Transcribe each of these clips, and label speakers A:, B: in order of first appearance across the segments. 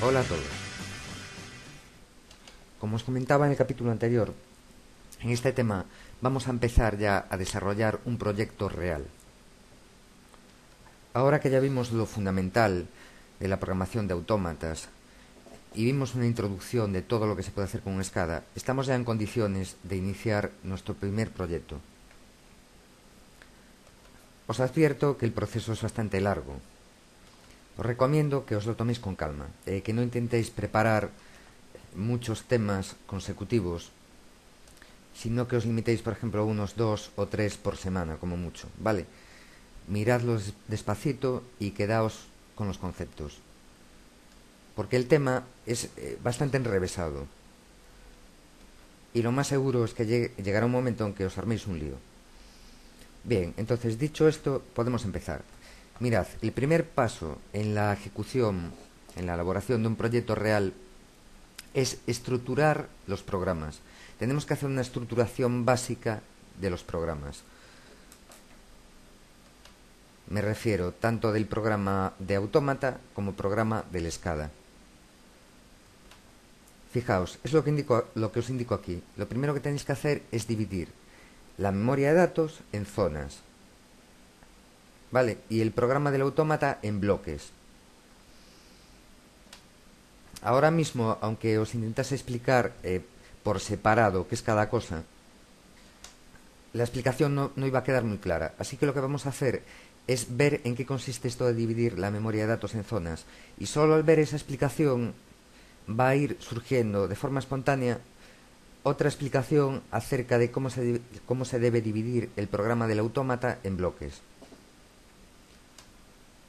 A: Hola a todos. Como os comentaba en el capítulo anterior, en este tema vamos a empezar ya a desarrollar un proyecto real. Ahora que ya vimos lo fundamental de la programación de autómatas y vimos una introducción de todo lo que se puede hacer con una SCADA, estamos ya en condiciones de iniciar nuestro primer proyecto. Os advierto que el proceso es bastante largo. Os recomiendo que os lo toméis con calma, que no intentéis preparar muchos temas consecutivos, sino que os limitéis, por ejemplo, a unos 2 o 3 por semana, como mucho, ¿vale? Miradlos despacito y quedaos con los conceptos, porque el tema es bastante enrevesado y lo más seguro es que llegará un momento en que os arméis un lío. Bien, entonces dicho esto, podemos empezar. Mirad, el primer paso en la ejecución, en la elaboración de un proyecto real, es estructurar los programas. Tenemos que hacer una estructuración básica de los programas. Me refiero tanto del programa de autómata como programa del SCADA. Fijaos, es lo que os indico aquí. Lo primero que tenéis que hacer es dividir la memoria de datos en zonas, ¿vale? Y el programa del autómata en bloques. Ahora mismo, aunque os intentase explicar por separado qué es cada cosa, la explicación no iba a quedar muy clara. Así que lo que vamos a hacer es ver en qué consiste esto de dividir la memoria de datos en zonas. Y solo al ver esa explicación va a ir surgiendo de forma espontánea otra explicación acerca de cómo se debe dividir el programa del autómata en bloques.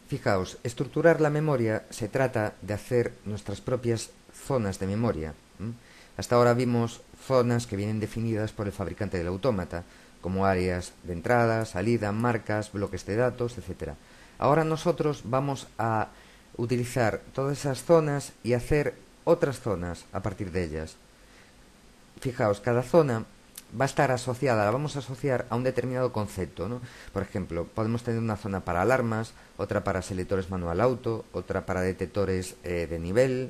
A: Fijaos, estructurar la memoria se trata de hacer nuestras propias zonas de memoria. Hasta ahora vimos zonas que vienen definidas por el fabricante del autómata, como áreas de entrada, salida, marcas, bloques de datos, etc. Ahora nosotros vamos a utilizar todas esas zonas y hacer otras zonas a partir de ellas. Fijaos, cada zona va a estar asociada, la vamos a asociar a un determinado concepto, ¿no? Por ejemplo, podemos tener una zona para alarmas, otra para selectores manual auto, otra para detectores de nivel,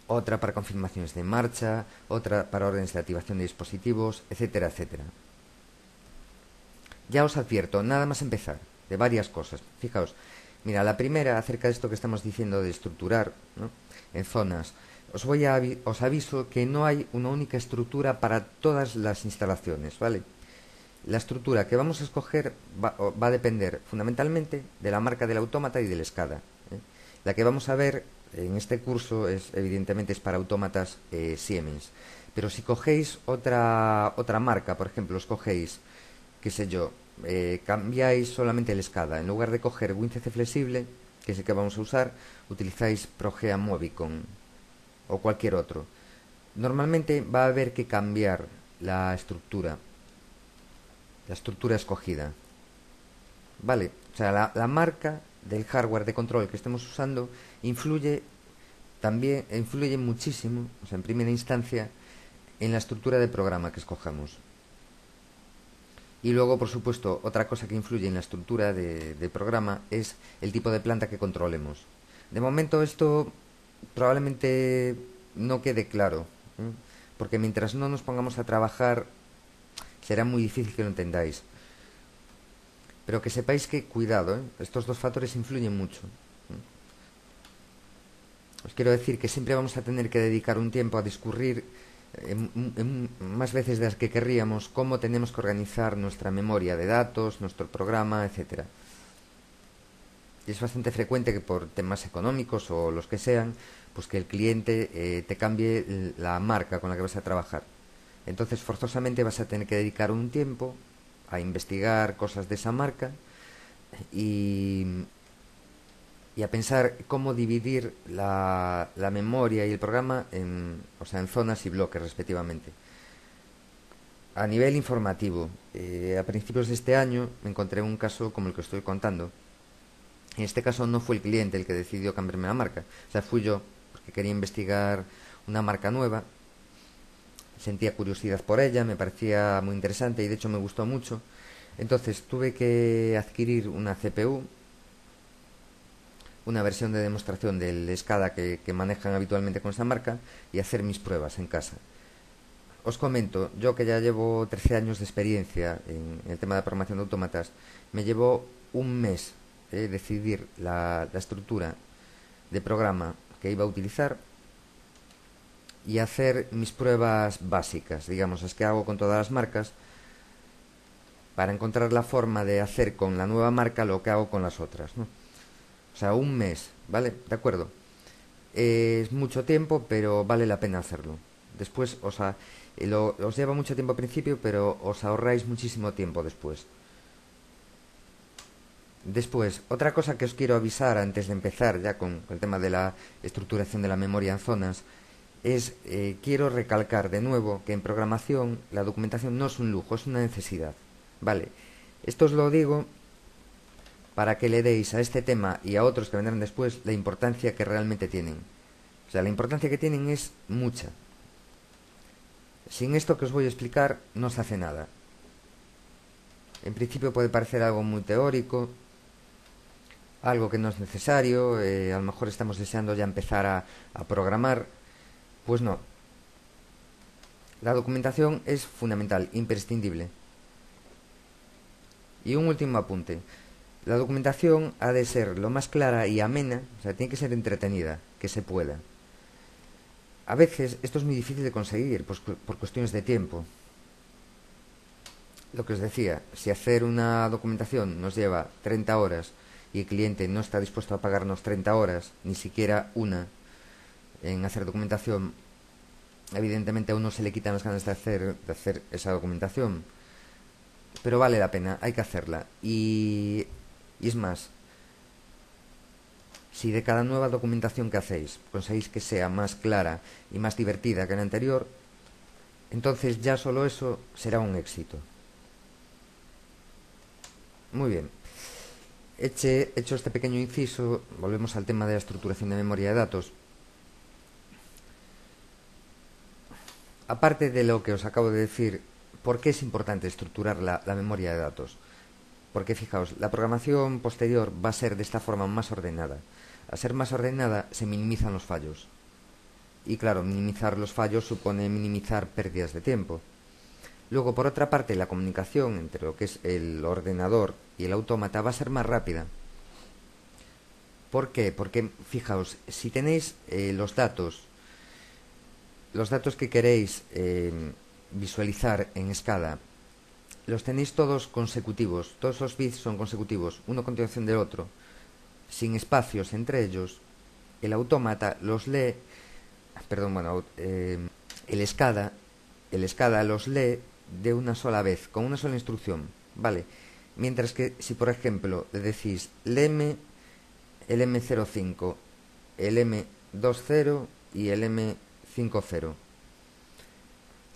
A: otra para confirmaciones de marcha, otra para órdenes de activación de dispositivos, etcétera, etcétera. Ya os advierto, nada más empezar, de varias cosas. Fijaos, mira, la primera acerca de esto que estamos diciendo de estructurar, ¿no?, en zonas. Os aviso que no hay una única estructura para todas las instalaciones, ¿vale? La estructura que vamos a escoger va a depender fundamentalmente de la marca del autómata y del SCADA, ¿eh? La que vamos a ver en este curso evidentemente es para autómatas Siemens. Pero si cogéis otra marca, por ejemplo, escogéis, qué sé yo, cambiáis solamente el SCADA. En lugar de coger WinCC flexible, que es el que vamos a usar, utilizáis Progea Movicon o cualquier otro. Normalmente va a haber que cambiar la estructura escogida, ¿vale? O sea, la marca del hardware de control que estemos usando influye muchísimo, o sea, en primera instancia, en la estructura de programa que escojamos. Y luego, por supuesto, otra cosa que influye en la estructura de programa es el tipo de planta que controlemos. De momento esto probablemente no quede claro, ¿eh? Porque mientras no nos pongamos a trabajar será muy difícil que lo entendáis. Pero que sepáis que, cuidado, ¿eh?, estos dos factores influyen mucho. Os quiero decir que siempre vamos a tener que dedicar un tiempo a discurrir más veces de las que querríamos cómo tenemos que organizar nuestra memoria de datos, nuestro programa, etcétera. Y es bastante frecuente que por temas económicos o los que sean, pues que el cliente te cambie la marca con la que vas a trabajar. Entonces forzosamente vas a tener que dedicar un tiempo a investigar cosas de esa marca y a pensar cómo dividir la memoria y el programa en zonas y bloques respectivamente. A nivel informativo, a principios de este año me encontré un caso como el que estoy contando. En este caso no fue el cliente el que decidió cambiarme la marca, o sea, fui yo, porque quería investigar una marca nueva, sentía curiosidad por ella, me parecía muy interesante y de hecho me gustó mucho. Entonces tuve que adquirir una CPU una versión de demostración del SCADA que manejan habitualmente con esa marca y hacer mis pruebas en casa. Os comento, yo que ya llevo 13 años de experiencia en el tema de programación de autómatas, me llevó un mes decidir la estructura de programa que iba a utilizar y hacer mis pruebas básicas, digamos, las que hago con todas las marcas, para encontrar la forma de hacer con la nueva marca lo que hago con las otras, ¿no? O sea, un mes, ¿vale? De acuerdo. Es mucho tiempo, pero vale la pena hacerlo. Después, os lleva mucho tiempo al principio, pero os ahorráis muchísimo tiempo después. Después, otra cosa que os quiero avisar antes de empezar ya con el tema de la estructuración de la memoria en zonas es, quiero recalcar de nuevo que en programación la documentación no es un lujo, es una necesidad. Vale, esto os lo digo para que le deis a este tema y a otros que vendrán después la importancia que realmente tienen. O sea, la importancia que tienen es mucha. Sin esto que os voy a explicar no se hace nada. En principio puede parecer algo muy teórico, algo que no es necesario, a lo mejor estamos deseando ya empezar a programar. Pues no. La documentación es fundamental, imprescindible. Y un último apunte. La documentación ha de ser lo más clara y amena, o sea, tiene que ser entretenida, que se pueda. A veces esto es muy difícil de conseguir, pues, por cuestiones de tiempo. Lo que os decía, si hacer una documentación nos lleva 30 horas y el cliente no está dispuesto a pagarnos 30 horas, ni siquiera una, en hacer documentación, evidentemente a uno se le quitan las ganas de hacer esa documentación. Pero vale la pena, hay que hacerla. Y es más, si de cada nueva documentación que hacéis conseguís que sea más clara y más divertida que la anterior, entonces ya solo eso será un éxito. Muy bien. Hecho este pequeño inciso, volvemos al tema de la estructuración de memoria de datos. Aparte de lo que os acabo de decir, ¿por qué es importante estructurar la memoria de datos? Porque fijaos, la programación posterior va a ser de esta forma más ordenada. Al ser más ordenada se minimizan los fallos. Y claro, minimizar los fallos supone minimizar pérdidas de tiempo. Luego, por otra parte, la comunicación entre lo que es el ordenador y el autómata va a ser más rápida. ¿Por qué? Porque, fijaos, si tenéis los datos que queréis visualizar en SCADA, los tenéis todos consecutivos, todos los bits son consecutivos, uno a continuación del otro, sin espacios entre ellos, el autómata los lee, el SCADA los lee de una sola vez, con una sola instrucción, ¿vale? Mientras que si, por ejemplo, le decís léeme el M05, el M20 y el M50,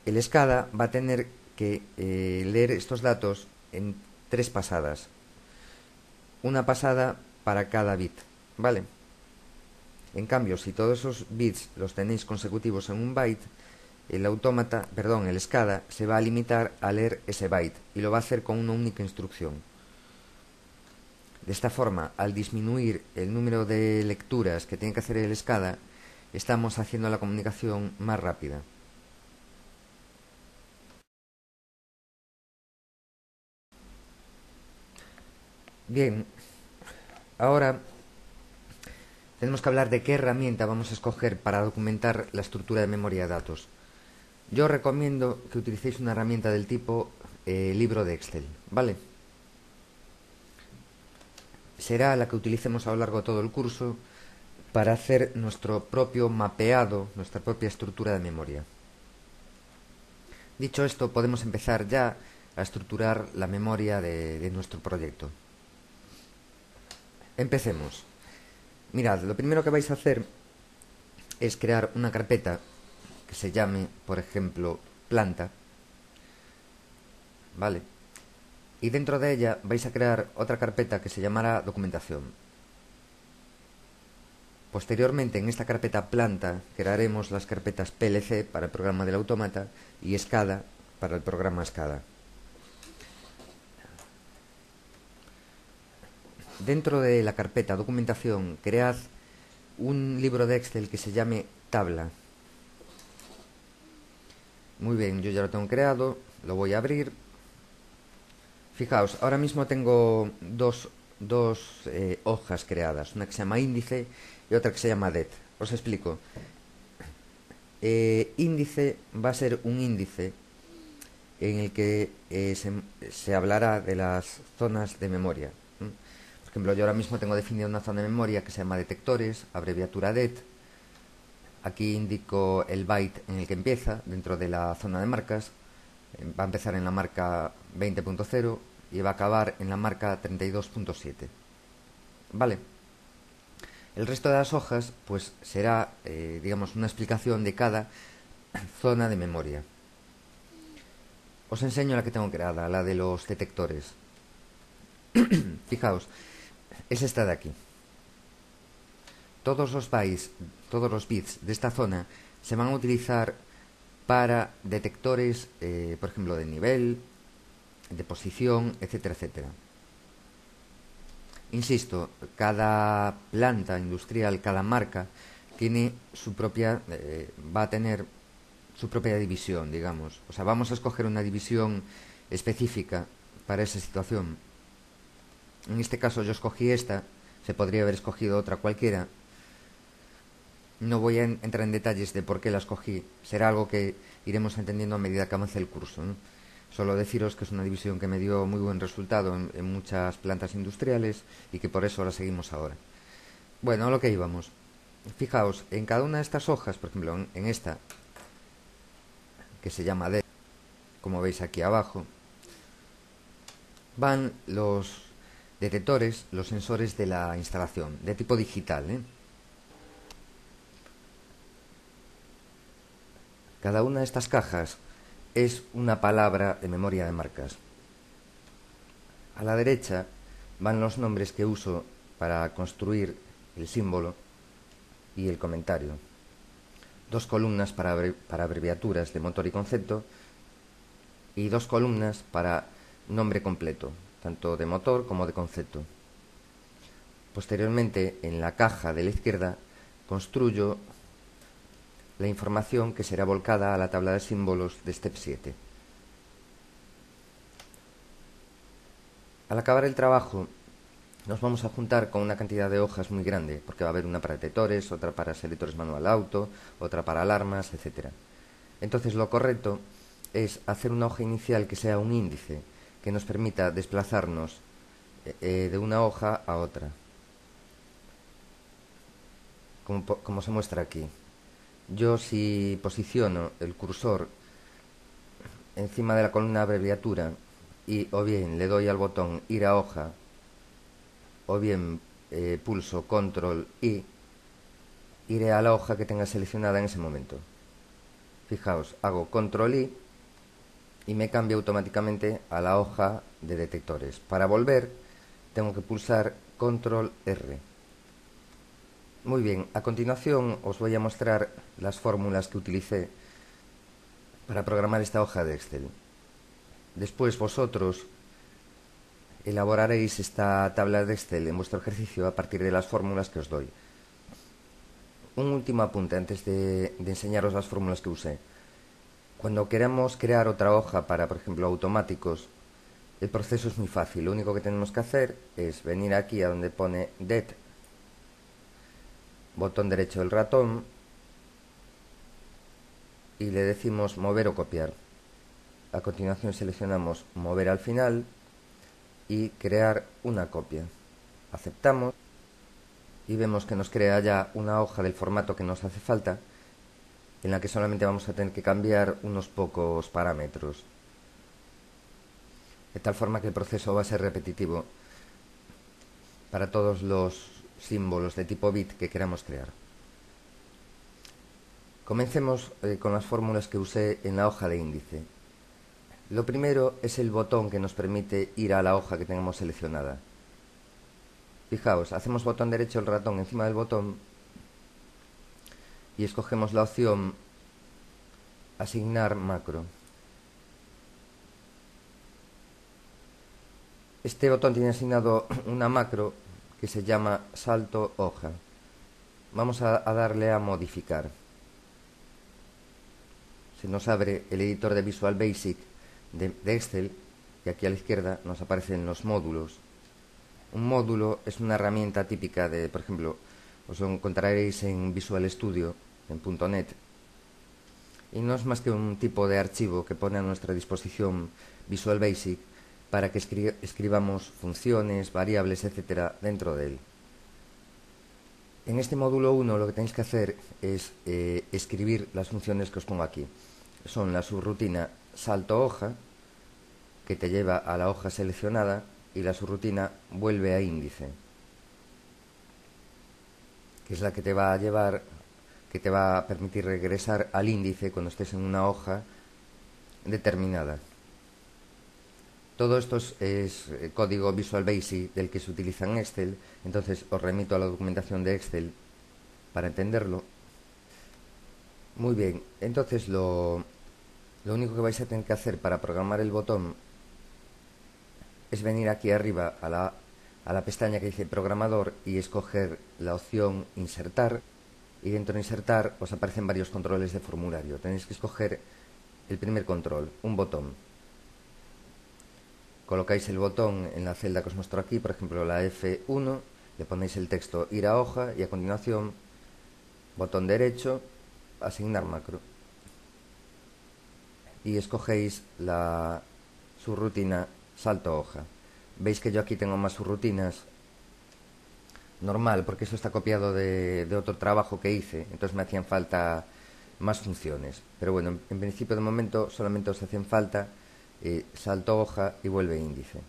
A: el SCADA va a tener que leer estos datos en 3 pasadas. Una pasada para cada bit, ¿vale? En cambio, si todos esos bits los tenéis consecutivos en un byte, el SCADA se va a limitar a leer ese byte y lo va a hacer con una única instrucción. De esta forma, al disminuir el número de lecturas que tiene que hacer el SCADA, estamos haciendo la comunicación más rápida. Bien, ahora tenemos que hablar de qué herramienta vamos a escoger para documentar la estructura de memoria de datos. Yo os recomiendo que utilicéis una herramienta del tipo libro de Excel, ¿vale? Será la que utilicemos a lo largo de todo el curso para hacer nuestro propio mapeado, nuestra propia estructura de memoria. Dicho esto, podemos empezar ya a estructurar la memoria de nuestro proyecto. Empecemos. Mirad, lo primero que vais a hacer es crear una carpeta que se llame, por ejemplo, planta, ¿vale? Y dentro de ella vais a crear otra carpeta que se llamará documentación. Posteriormente, en esta carpeta planta, crearemos las carpetas PLC para el programa del autómata y SCADA para el programa SCADA. dentro de la carpeta documentación, cread un libro de Excel que se llame tabla. Muy bien, yo ya lo tengo creado, lo voy a abrir. Fijaos, ahora mismo tengo dos hojas creadas, una que se llama índice y otra que se llama det. Os explico. Índice va a ser un índice en el que se hablará de las zonas de memoria. Por ejemplo, yo ahora mismo tengo definida una zona de memoria que se llama detectores, abreviatura det. Aquí indico el byte en el que empieza dentro de la zona de marcas. Va a empezar en la marca 20.0 y va a acabar en la marca 32.7. Vale. El resto de las hojas pues será, digamos, una explicación de cada zona de memoria. Os enseño la que tengo creada, la de los detectores. Fijaos, es esta de aquí. Todos los bits de esta zona se van a utilizar para detectores, por ejemplo, de nivel, de posición, etcétera, etcétera. Insisto, cada planta industrial, cada marca, tiene su propia, va a tener su propia división, digamos. O sea, vamos a escoger una división específica para esa situación. En este caso yo escogí esta, se podría haber escogido otra cualquiera. No voy a entrar en detalles de por qué la escogí, será algo que iremos entendiendo a medida que avance el curso, ¿no? Solo deciros que es una división que me dio muy buen resultado en muchas plantas industriales y que por eso la seguimos ahora. Bueno, a lo que íbamos. Fijaos, en cada una de estas hojas, por ejemplo, en esta, que se llama D, como veis aquí abajo, van los detectores, los sensores de la instalación, de tipo digital, ¿eh? Cada una de estas cajas es una palabra de memoria de marcas. A la derecha van los nombres que uso para construir el símbolo y el comentario. Dos columnas para abreviaturas de motor y concepto y dos columnas para nombre completo, tanto de motor como de concepto. Posteriormente, en la caja de la izquierda, construyo la información que será volcada a la tabla de símbolos de Step 7. Al acabar el trabajo, nos vamos a juntar con una cantidad de hojas muy grande, porque va a haber una para detectores, otra para selectores manual auto, otra para alarmas, etc. Entonces lo correcto es hacer una hoja inicial que sea un índice, que nos permita desplazarnos de una hoja a otra, como se muestra aquí. Yo, si posiciono el cursor encima de la columna abreviatura y o bien le doy al botón ir a hoja o bien pulso control I, iré a la hoja que tenga seleccionada en ese momento. Fijaos, hago control I y me cambia automáticamente a la hoja de detectores. Para volver tengo que pulsar control R. Muy bien, a continuación os voy a mostrar las fórmulas que utilicé para programar esta hoja de Excel. Después vosotros elaboraréis esta tabla de Excel en vuestro ejercicio a partir de las fórmulas que os doy. Un último apunte antes de enseñaros las fórmulas que usé. Cuando queramos crear otra hoja para, por ejemplo, automáticos, el proceso es muy fácil. Lo único que tenemos que hacer es venir aquí a donde pone det, botón derecho del ratón y le decimos mover o copiar. A continuación seleccionamos mover al final y crear una copia. Aceptamos y vemos que nos crea ya una hoja del formato que nos hace falta, en la que solamente vamos a tener que cambiar unos pocos parámetros, de tal forma que el proceso va a ser repetitivo para todos los símbolos de tipo bit que queramos crear. Comencemos con las fórmulas que usé en la hoja de índice. Lo primero es el botón que nos permite ir a la hoja que tengamos seleccionada. Fijaos, hacemos botón derecho del ratón encima del botón y escogemos la opción asignar macro. Este botón tiene asignado una macro
B: que se llama salto hoja. Vamos a darle a modificar. Se nos abre el editor de Visual Basic de Excel y aquí a la izquierda nos aparecen los módulos. Un módulo es una herramienta típica de, por ejemplo, os lo encontraréis en Visual Studio, en .NET, y no es más que un tipo de archivo que pone a nuestra disposición Visual Basic para que escribamos funciones, variables, etcétera, dentro de él. En este módulo 1 lo que tenéis que hacer es escribir las funciones que os pongo aquí. Son la subrutina salto hoja, que te lleva a la hoja seleccionada, y la subrutina vuelve a índice, que es la que te va a llevar, que te va a permitir regresar al índice cuando estés en una hoja determinada. Todo esto es código Visual Basic del que se utiliza en Excel, entonces os remito a la documentación de Excel para entenderlo. Muy bien, entonces lo único que vais a tener que hacer para programar el botón es venir aquí arriba a la pestaña que dice programador y escoger la opción insertar, y dentro de insertar os aparecen varios controles de formulario. Tenéis que escoger el primer control, un botón. Colocáis el botón en la celda que os muestro aquí, por ejemplo la F1, le ponéis el texto ir a hoja y a continuación botón derecho, asignar macro, y escogéis la subrutina salto hoja. Veis que yo aquí tengo más subrutinas, normal, porque eso está copiado de otro trabajo que hice, entonces me hacían falta más funciones. Pero bueno, en principio de momento solamente os hacen falta salto hoja y vuelve índice.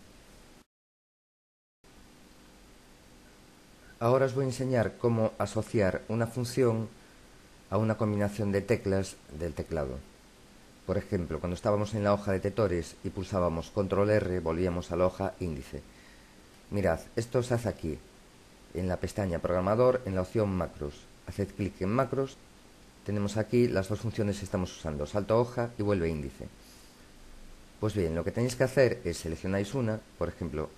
B: Ahora os voy a enseñar cómo asociar una función a una combinación de teclas del teclado. Por ejemplo, cuando estábamos en la hoja de detectores y pulsábamos control R, volvíamos a la hoja índice. Mirad, esto se hace aquí, en la pestaña programador, en la opción macros. Haced clic en macros, tenemos aquí las dos funciones que estamos usando, salto hoja y vuelve índice. Pues bien, lo que tenéis que hacer es seleccionáis una, por ejemplo,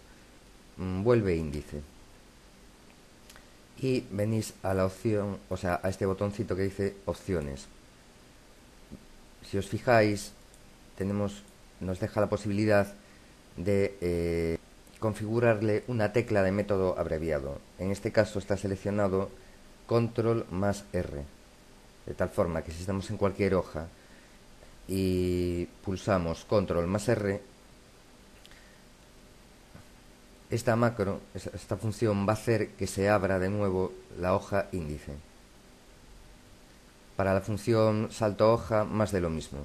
B: vuelve índice, y venís a la opción, o sea, a este botoncito que dice opciones. Si os fijáis, nos deja la posibilidad de configurarle una tecla de método abreviado. En este caso está seleccionado control más R, de tal forma que si estamos en cualquier hoja y pulsamos control más R, esta macro, esta función va a hacer que se abra de nuevo la hoja índice. Para la función salto hoja, más de lo mismo.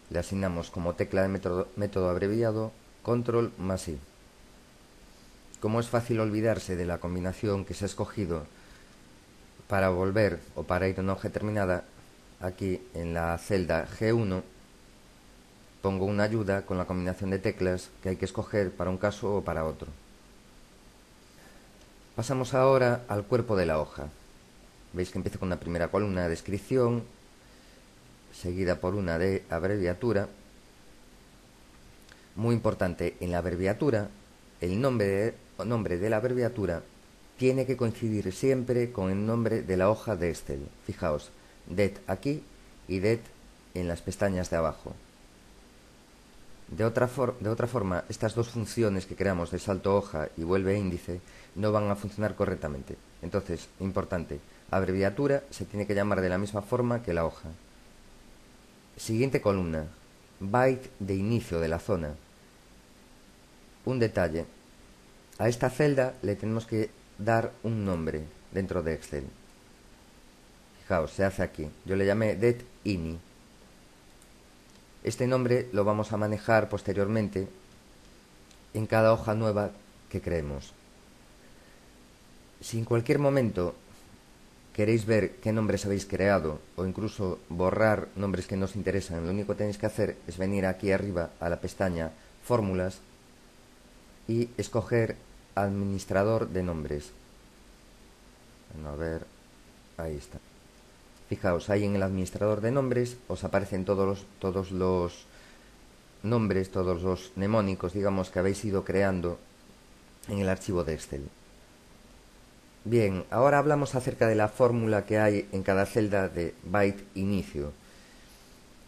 B: Le asignamos como tecla de método abreviado control más I. Como es fácil olvidarse de la combinación que se ha escogido para volver o para ir a una hoja determinada, aquí en la celda G1 pongo una ayuda con la combinación de teclas que hay que escoger para un caso o para otro. Pasamos ahora al cuerpo de la hoja. Veis que empieza con una primera columna de descripción, seguida por una de abreviatura. Muy importante, en la abreviatura, el nombre de la abreviatura tiene que coincidir siempre con el nombre de la hoja de Excel. Fijaos, det aquí y det en las pestañas de abajo. De otra forma, estas dos funciones que creamos de salto hoja y vuelve índice no van a funcionar correctamente. Entonces, importante, abreviatura se tiene que llamar de la misma forma que la hoja. Siguiente columna, byte de inicio de la zona. Un detalle, a esta celda le tenemos que dar un nombre dentro de Excel. Fijaos, se hace aquí. Yo le llamé det_ini. Este nombre lo vamos a manejar posteriormente en cada hoja nueva que creemos. Si en cualquier momento queréis ver qué nombres habéis creado o incluso borrar nombres que no os interesan, lo único que tenéis que hacer es venir aquí arriba a la pestaña Fórmulas y escoger Administrador de nombres. Bueno, a ver, ahí está. Fijaos, ahí en el administrador de nombres os aparecen todos los nombres, todos los mnemónicos, digamos, que habéis ido creando en el archivo de Excel. Bien, ahora hablamos acerca de la fórmula que hay en cada celda de byte inicio.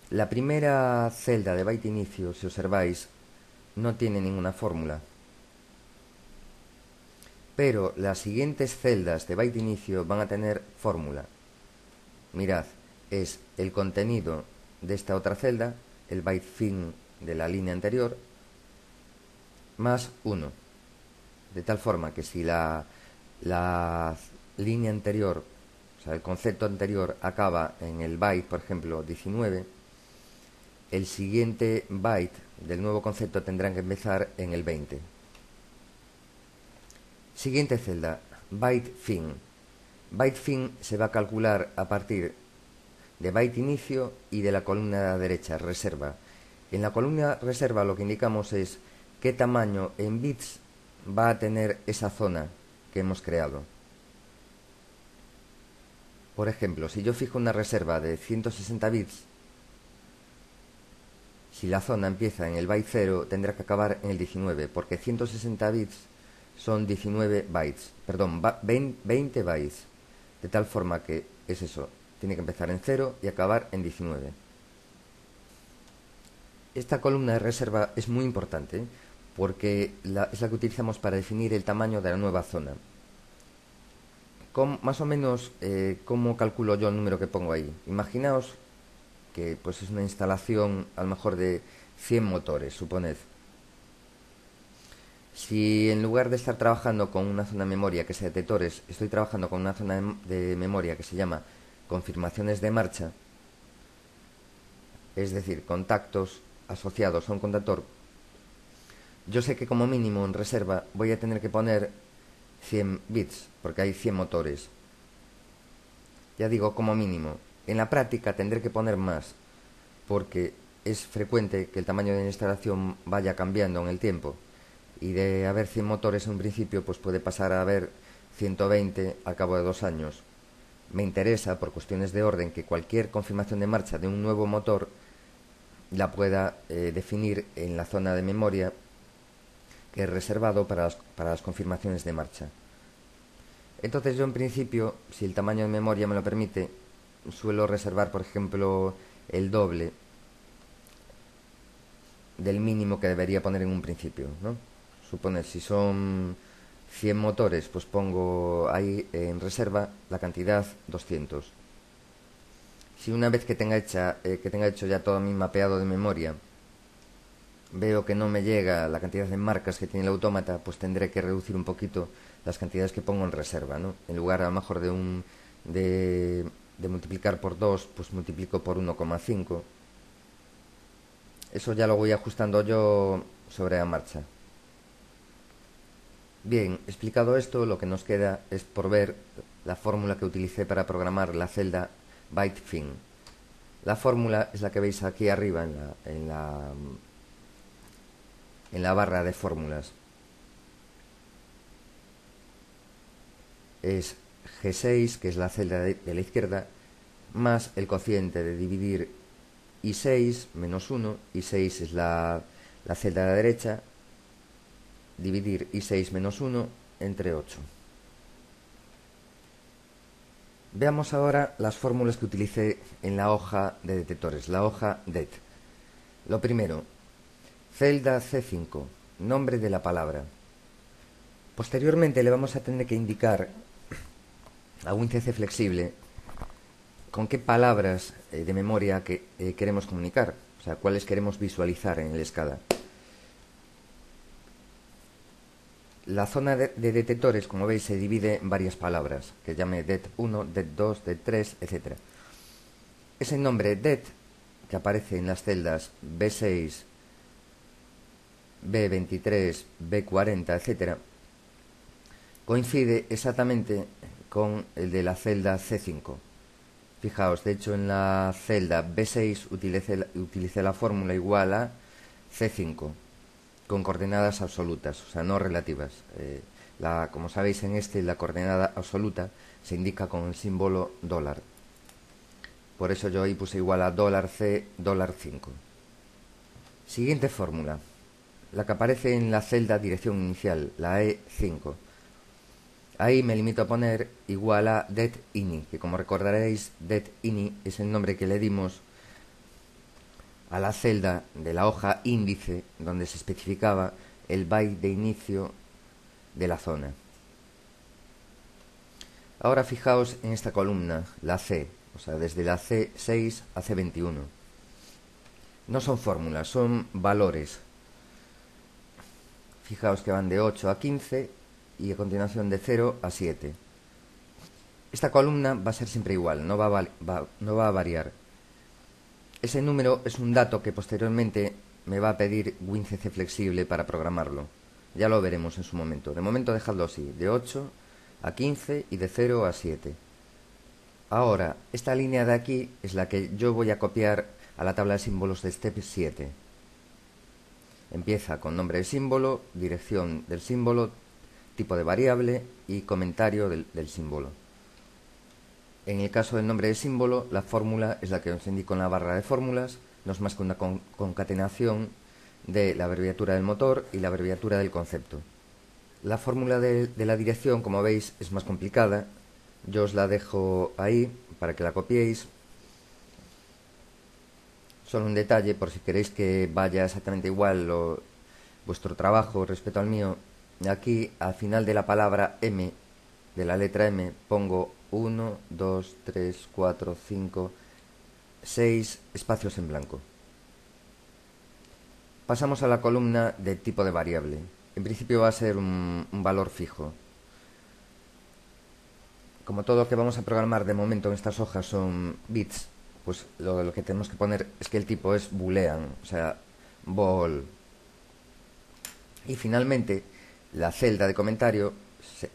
B: La primera celda de byte inicio, si observáis, no tiene ninguna fórmula. Pero las siguientes celdas de byte inicio van a tener fórmula. Mirad, es el contenido de esta otra celda, el byte fin de la línea anterior, más 1. De tal forma que si la línea anterior, o sea, el concepto anterior acaba en el byte, por ejemplo, 19, el siguiente byte del nuevo concepto tendrá que empezar en el 20. Siguiente celda, byte fin. Byte fin se va a calcular a partir de byte inicio y de la columna derecha, reserva. En la columna reserva lo que indicamos es qué tamaño en bits va a tener esa zona que hemos creado. Por ejemplo, si yo fijo una reserva de 160 bits, si la zona empieza en el byte 0, tendrá que acabar en el 19, porque 160 bits son 19 bytes, perdón, 20 bytes, de tal forma que es eso, tiene que empezar en 0 y acabar en 19. Esta columna de reserva es muy importante, porque es la que utilizamos para definir el tamaño de la nueva zona. Más o menos, ¿cómo calculo yo el número que pongo ahí? Imaginaos que pues es una instalación a lo mejor de 100 motores, suponed. Si en lugar de estar trabajando con una zona de memoria que sea detectores, estoy trabajando con una zona de memoria que se llama confirmaciones de marcha, es decir, contactos asociados a un contactor, yo sé que como mínimo en reserva voy a tener que poner 100 bits, porque hay 100 motores. Ya digo, como mínimo. En la práctica tendré que poner más, porque es frecuente que el tamaño de la instalación vaya cambiando en el tiempo. Y de haber 100 motores en un principio, pues puede pasar a haber 120 al cabo de 2 años. Me interesa, por cuestiones de orden, que cualquier confirmación de marcha de un nuevo motor la pueda definir en la zona de memoria que es reservado para las confirmaciones de marcha. Entonces yo en principio, si el tamaño de memoria me lo permite, suelo reservar, por ejemplo, el doble del mínimo que debería poner en un principio, ¿no? Suponer, si son 100 motores, pues pongo ahí en reserva la cantidad 200. Si una vez que tenga hecho ya todo mi mapeado de memoria, veo que no me llega la cantidad de marcas que tiene el autómata, pues tendré que reducir un poquito las cantidades que pongo en reserva, ¿no? En lugar a lo mejor de multiplicar por 2, pues multiplico por 1,5. Eso ya lo voy ajustando yo sobre la marcha. Bien, explicado esto, lo que nos queda es por ver la fórmula que utilicé para programar la celda byte fin. La fórmula es la que veis aquí arriba en la barra de fórmulas. Es G6, que es la celda de la izquierda, más el cociente de dividir I6 menos 1, I6 es la celda de la derecha, dividir I6 menos 1 entre 8. Veamos ahora las fórmulas que utilicé en la hoja de detectores, la hoja DET. Lo primero, celda C5, nombre de la palabra. Posteriormente le vamos a tener que indicar a un ICC flexible con qué palabras de memoria queremos comunicar, o sea, cuáles queremos visualizar en el SCADA. La zona de detectores, como veis, se divide en varias palabras, que llame DET1, DET2, DET3, etc. Ese nombre DET, que aparece en las celdas B6, B23, B40, etc., coincide exactamente con el de la celda C5. Fijaos, de hecho en la celda B6 utilicé la fórmula igual a C5, con coordenadas absolutas, o sea, no relativas. Como sabéis en la coordenada absoluta se indica con el símbolo dólar. Por eso yo ahí puse igual a $C, $5. Siguiente fórmula, la que aparece en la celda dirección inicial, la E5. Ahí me limito a poner igual a det.ini, que como recordaréis, det.ini es el nombre que le dimos a la celda de la hoja índice donde se especificaba el byte de inicio de la zona. Ahora fijaos en esta columna, la C, o sea, desde la C6 a C21. No son fórmulas, son valores. Fijaos que van de 8 a 15 y a continuación de 0 a 7. Esta columna va a ser siempre igual, no va a variar. Ese número es un dato que posteriormente me va a pedir WinCC flexible para programarlo. Ya lo veremos en su momento. De momento dejadlo así, de 8 a 15 y de 0 a 7. Ahora, esta línea de aquí es la que yo voy a copiar a la tabla de símbolos de Step 7. Empieza con nombre de símbolo, dirección del símbolo, tipo de variable y comentario del símbolo. En el caso del nombre de símbolo, la fórmula es la que os indico en la barra de fórmulas, no es más que una concatenación de la abreviatura del motor y la abreviatura del concepto. La fórmula de la dirección, como veis, es más complicada. Yo os la dejo ahí para que la copiéis. Solo un detalle, por si queréis que vaya exactamente igual vuestro trabajo respecto al mío. Aquí, al final de la palabra M, de la letra M, pongo 1, 2, 3, 4, 5, 6 espacios en blanco. Pasamos a la columna de tipo de variable. En principio va a ser un valor fijo. Como todo lo que vamos a programar de momento en estas hojas son bits, pues lo que tenemos que poner es que el tipo es boolean, o sea, bool. Y finalmente, la celda de comentario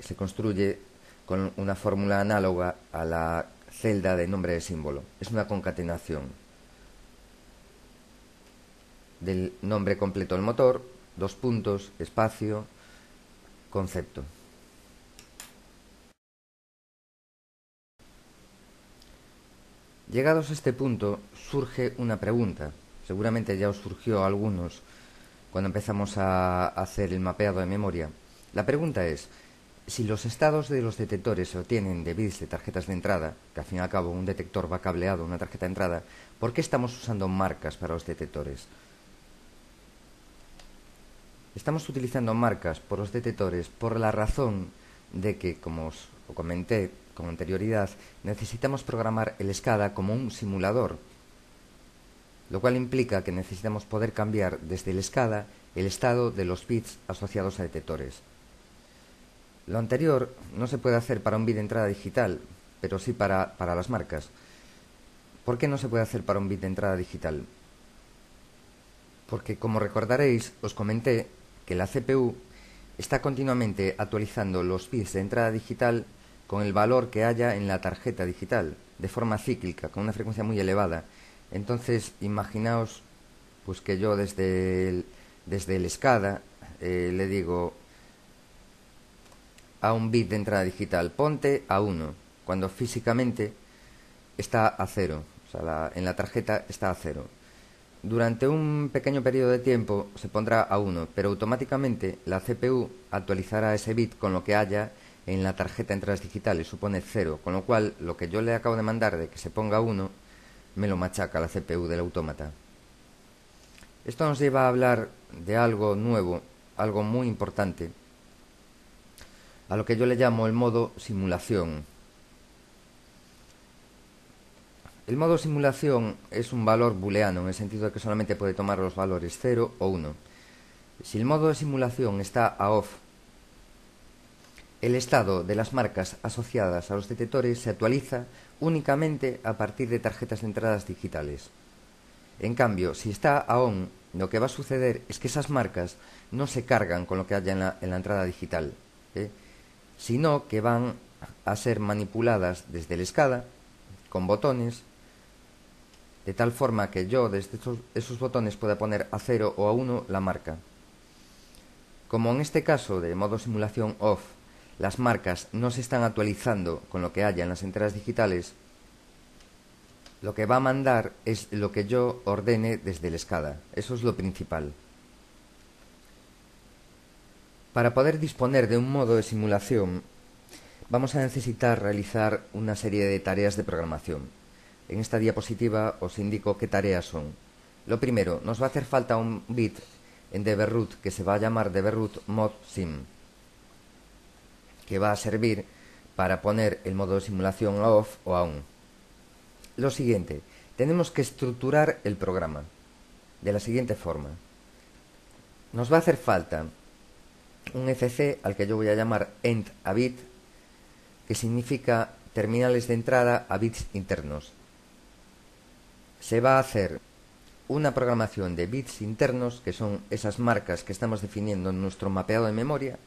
B: se construye con una fórmula análoga a la celda de nombre de símbolo. Es una concatenación del nombre completo del motor, dos puntos, espacio, concepto. Llegados a este punto, surge una pregunta. Seguramente ya os surgió a algunos cuando empezamos a hacer el mapeado de memoria. La pregunta es, si los estados de los detectores se obtienen de bits de tarjetas de entrada, que al fin y al cabo un detector va cableado a una tarjeta de entrada, ¿por qué estamos usando marcas para los detectores? Estamos utilizando marcas por los detectores por la razón de que, como os comenté con anterioridad, necesitamos programar el SCADA como un simulador, lo cual implica que necesitamos poder cambiar desde el SCADA el estado de los bits asociados a detectores. Lo anterior no se puede hacer para un bit de entrada digital, pero sí para las marcas. ¿Por qué no se puede hacer para un bit de entrada digital? Porque, como recordaréis, os comenté que la CPU está continuamente actualizando los bits de entrada digital con el valor que haya en la tarjeta digital, de forma cíclica, con una frecuencia muy elevada. Entonces, imaginaos pues que yo desde el SCADA le digo a un bit de entrada digital, ponte a 1, cuando físicamente está a 0, o sea, en la tarjeta está a 0. Durante un pequeño periodo de tiempo se pondrá a 1, pero automáticamente la CPU actualizará ese bit con lo que haya en la tarjeta de entradas digitales, supone 0, con lo cual lo que yo le acabo de mandar de que se ponga 1, me lo machaca la CPU del autómata. Esto nos lleva a hablar de algo nuevo, algo muy importante, a lo que yo le llamo el modo simulación. El modo simulación es un valor booleano, en el sentido de que solamente puede tomar los valores 0 o 1. Si el modo de simulación está a off, el estado de las marcas asociadas a los detectores se actualiza únicamente a partir de tarjetas de entradas digitales. En cambio, si está a on, lo que va a suceder es que esas marcas no se cargan con lo que haya en la entrada digital, sino que van a ser manipuladas desde el SCADA con botones, de tal forma que yo desde esos botones pueda poner a 0 o a 1 la marca. Como en este caso de modo simulación off, las marcas no se están actualizando con lo que haya en las entradas digitales, lo que va a mandar es lo que yo ordene desde el SCADA. Eso es lo principal. Para poder disponer de un modo de simulación,
A: vamos a necesitar realizar una serie de tareas de programación. En esta diapositiva os indico qué tareas son. Lo primero, nos va a hacer falta un bit en dbroot que se va a llamar dbroot mod sim, que va a servir para poner el modo de simulación a off o a on. Lo siguiente, tenemos que estructurar el programa de la siguiente forma. Nos va a hacer falta un FC al que yo voy a llamar end a bit, que significa terminales de entrada a bits internos. Se va a hacer una programación de bits internos, que son esas marcas que estamos definiendo en nuestro mapeado de memoria,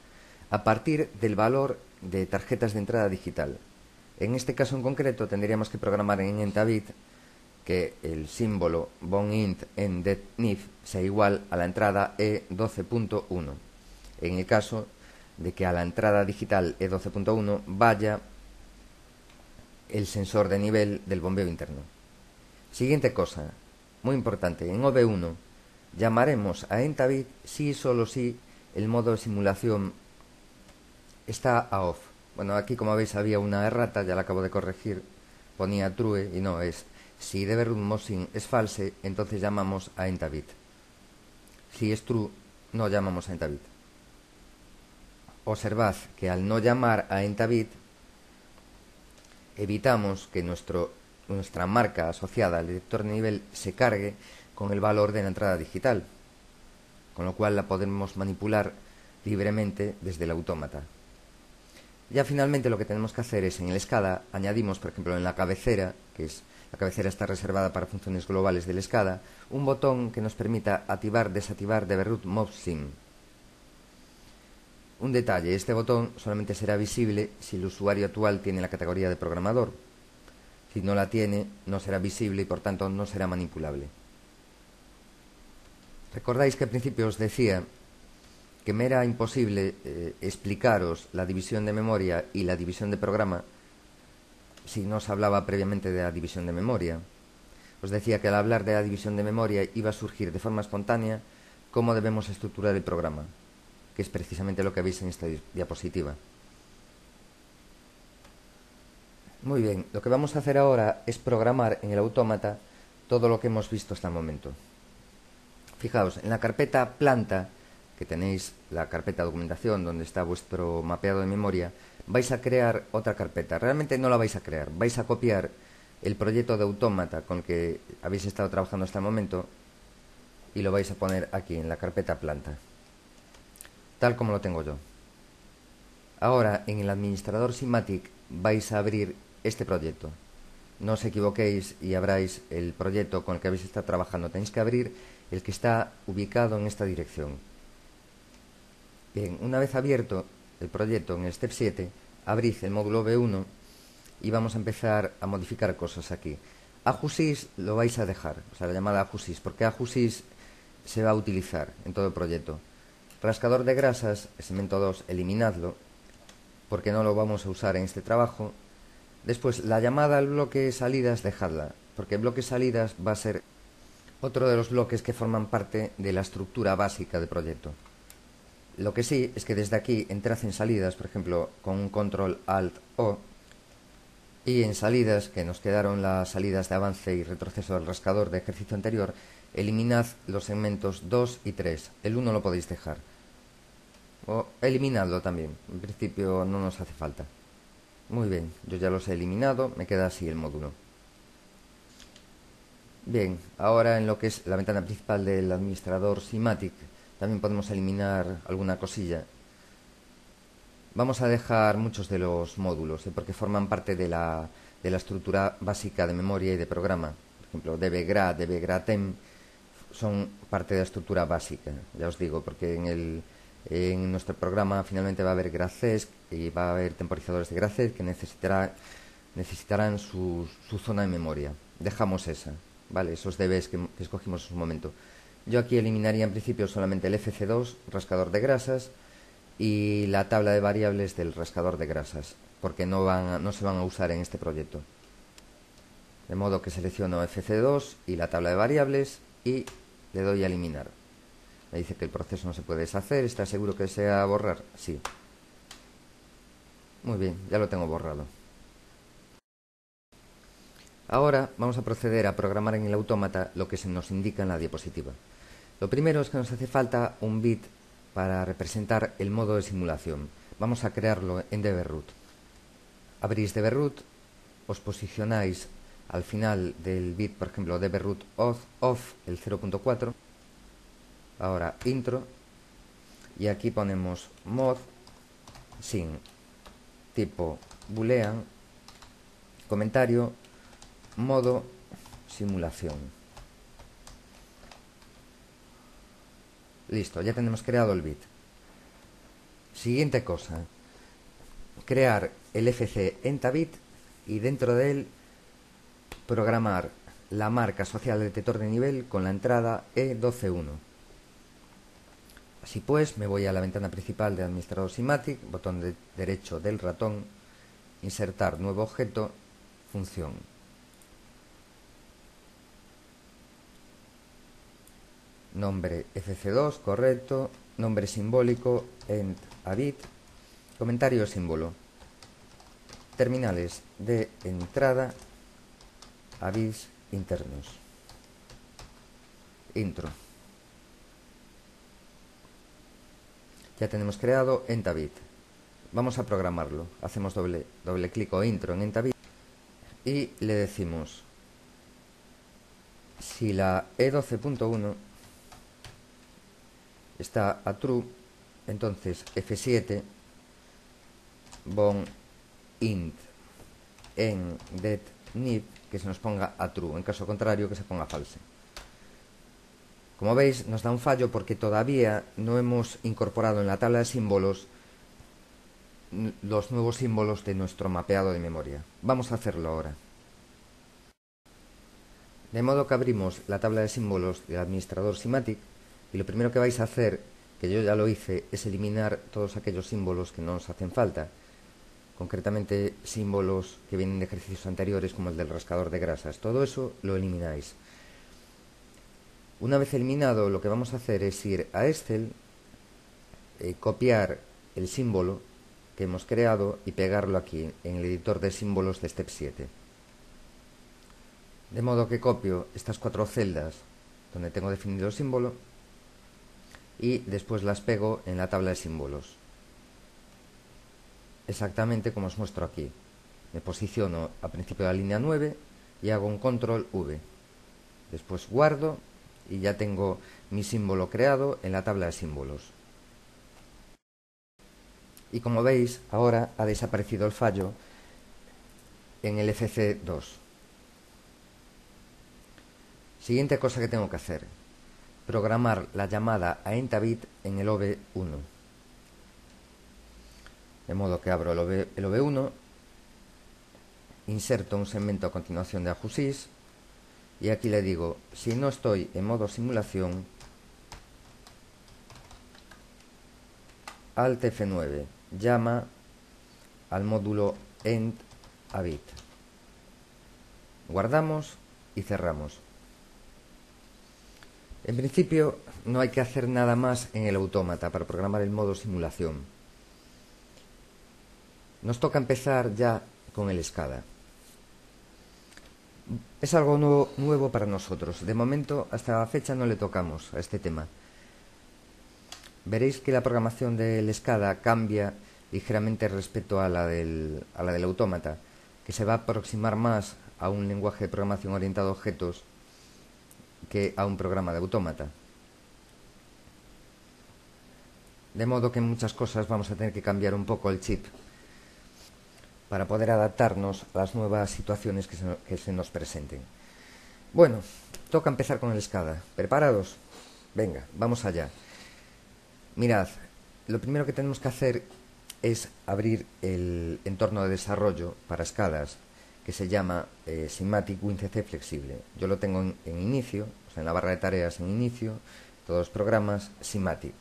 A: a partir del valor de tarjetas de entrada digital. En este caso en concreto tendríamos que programar en end a bit que el símbolo boneint en detnif sea igual a la entrada E12.1. En el caso de que a la entrada digital E12.1 vaya el sensor de nivel del bombeo interno. Siguiente cosa, muy importante, en OV1 llamaremos a end-a-bit si y solo si el modo de simulación está a off. Bueno, aquí como veis había una errata, ya la acabo de corregir, ponía true y no es. Si dbroot mod sim es false, entonces llamamos a end-a-bit. Si es true, no llamamos a end-a-bit. Observad que al no llamar a end-a-bit evitamos que nuestra marca asociada al lector de nivel se cargue con el valor de la entrada digital, con lo cual la podemos manipular libremente desde el autómata. Ya finalmente lo que tenemos que hacer es en el SCADA añadimos, por ejemplo, en la cabecera, la cabecera está reservada para funciones globales del SCADA, un botón que nos permita activar, desactivar dbroot mod sim. Un detalle, este botón solamente será visible si el usuario actual tiene la categoría de programador. Si no la tiene, no será visible y por tanto no será manipulable. ¿Recordáis que al principio os decía que me era imposible explicaros la división de memoria y la división de programa si no os hablaba previamente de la división de memoria? Os decía que al hablar de la división de memoria iba a surgir de forma espontánea cómo debemos estructurar el programa, que es precisamente lo que veis en esta diapositiva. Muy bien, lo que vamos a hacer ahora es programar en el autómata todo lo que hemos visto hasta el momento. Fijaos, en la carpeta planta, que tenéis la carpeta documentación donde está vuestro mapeado de memoria, vais a crear otra carpeta. Realmente no la vais a crear, vais a copiar el proyecto de autómata con el que habéis estado trabajando hasta el momento y lo vais a poner aquí en la carpeta planta, tal como lo tengo yo. Ahora en el administrador Simatic vais a abrir este proyecto. No os equivoquéis y abráis el proyecto con el que habéis estado trabajando. Tenéis que abrir el que está ubicado en esta dirección. Bien, una vez abierto el proyecto en el Step 7, abrid el módulo V1 y vamos a empezar a modificar cosas aquí. Ajusys lo vais a dejar, o sea, la llamada Ajusys, porque Ajusys se va a utilizar en todo el proyecto. Rascador de grasas, segmento 2, eliminadlo, porque no lo vamos a usar en este trabajo. Después, la llamada al bloque salidas, dejadla, porque el bloque salidas va a ser otro de los bloques que forman parte de la estructura básica del proyecto. Lo que sí es que desde aquí entrad en salidas, por ejemplo, con un control alt O, y en salidas, que nos quedaron las salidas de avance y retroceso del rascador de ejercicio anterior, eliminad los segmentos 2 y 3. El 1 lo podéis dejar. O eliminadlo también. En principio no nos hace falta. Muy bien, yo ya los he eliminado, me queda así el módulo. Bien, ahora en lo que es la ventana principal del administrador Simatic, también podemos eliminar alguna cosilla. Vamos a dejar muchos de los módulos, porque forman parte de la estructura básica de memoria y de programa. Por ejemplo, dbgra, dbgratem son parte de la estructura básica, ya os digo, porque en nuestro programa finalmente va a haber gracesc y va a haber temporizadores de gracesc que necesitarán su zona de memoria. Dejamos esa, ¿vale? Esos dbs que escogimos en su momento. Yo aquí eliminaría en principio solamente el FC2, rascador de grasas, y la tabla de variables del rascador de grasas, porque no se van a usar en este proyecto. De modo que selecciono FC2 y la tabla de variables y le doy a eliminar. Me dice que el proceso no se puede deshacer. ¿Está seguro que desea borrar? Sí.
B: Muy bien, ya lo tengo borrado. Ahora vamos a proceder a programar en el autómata lo que se nos indica en la diapositiva. Lo primero es que nos hace falta un bit para representar el modo de simulación. Vamos a crearlo en dbroot. Abrís dbroot, os posicionáis al final del bit, por ejemplo, dbroot off, el 0.4. Ahora intro. Y aquí ponemos mod sin tipo boolean, comentario, modo simulación. Listo, ya tenemos creado el bit. Siguiente cosa, crear el FC entabit y dentro de él programar la marca asociada al detector de nivel con la entrada E121. Así pues, me voy a la ventana principal de administrador SIMATIC, botón derecho del ratón, insertar nuevo objeto, función. Nombre FC2, correcto. Nombre simbólico, entabit. Comentario símbolo. Terminales de entrada a bits internos. Intro. Ya tenemos creado entabit. Vamos a programarlo. Hacemos doble clic o intro en entabit y le decimos si la E12.1 está a true, entonces F7 bon int en detNib que se nos ponga a true, en caso contrario que se ponga false. Como veis, nos da un fallo porque todavía no hemos incorporado en la tabla de símbolos los nuevos símbolos de nuestro mapeado de memoria. Vamos a hacerlo ahora. De modo que abrimos la tabla de símbolos del administrador SIMATIC y lo primero que vais a hacer, que yo ya lo hice, es eliminar todos aquellos símbolos que no nos hacen falta. Concretamente símbolos que vienen de ejercicios anteriores como el del rascador de grasas. Todo eso lo elimináis. Una vez eliminado, lo que vamos a hacer es ir a Excel, copiar el símbolo que hemos creado y pegarlo aquí, en el editor de símbolos de Step 7. De modo que copio estas 4 celdas donde tengo definido el símbolo y después las pego en la tabla de símbolos. Exactamente como os muestro aquí. Me posiciono al principio de la línea 9 y hago un control V. Después guardo y ya tengo mi símbolo creado en la tabla de símbolos. Y como veis, ahora ha desaparecido el fallo en el FC2. Siguiente cosa que tengo que hacer: programar la llamada a entabit en el OV1. De modo que abro el OV1, inserto un segmento a continuación de AJUSYS y aquí le digo, si no estoy en modo simulación, Alt F9, llama al módulo entabit. Guardamos y cerramos. En principio no hay que hacer nada más en el autómata para programar el modo simulación. Nos toca empezar ya con el SCADA. Es algo nuevo para nosotros. De momento, hasta la fecha no le tocamos a este tema. Veréis que la programación del SCADA cambia ligeramente respecto a la del autómata, que se va a aproximar más a un lenguaje de programación orientado a objetos que a un programa de autómata. De modo que en muchas cosas vamos a tener que cambiar un poco el chip para poder adaptarnos a las nuevas situaciones que se nos presenten. Bueno, toca empezar con el SCADA. ¿Preparados? Venga, vamos allá. Mirad, lo primero que tenemos que hacer es abrir el entorno de desarrollo para SCADAs, que se llama SIMATIC WinCC Flexible. Yo lo tengo en inicio, o sea, en la barra de tareas en inicio, todos los programas SIMATIC.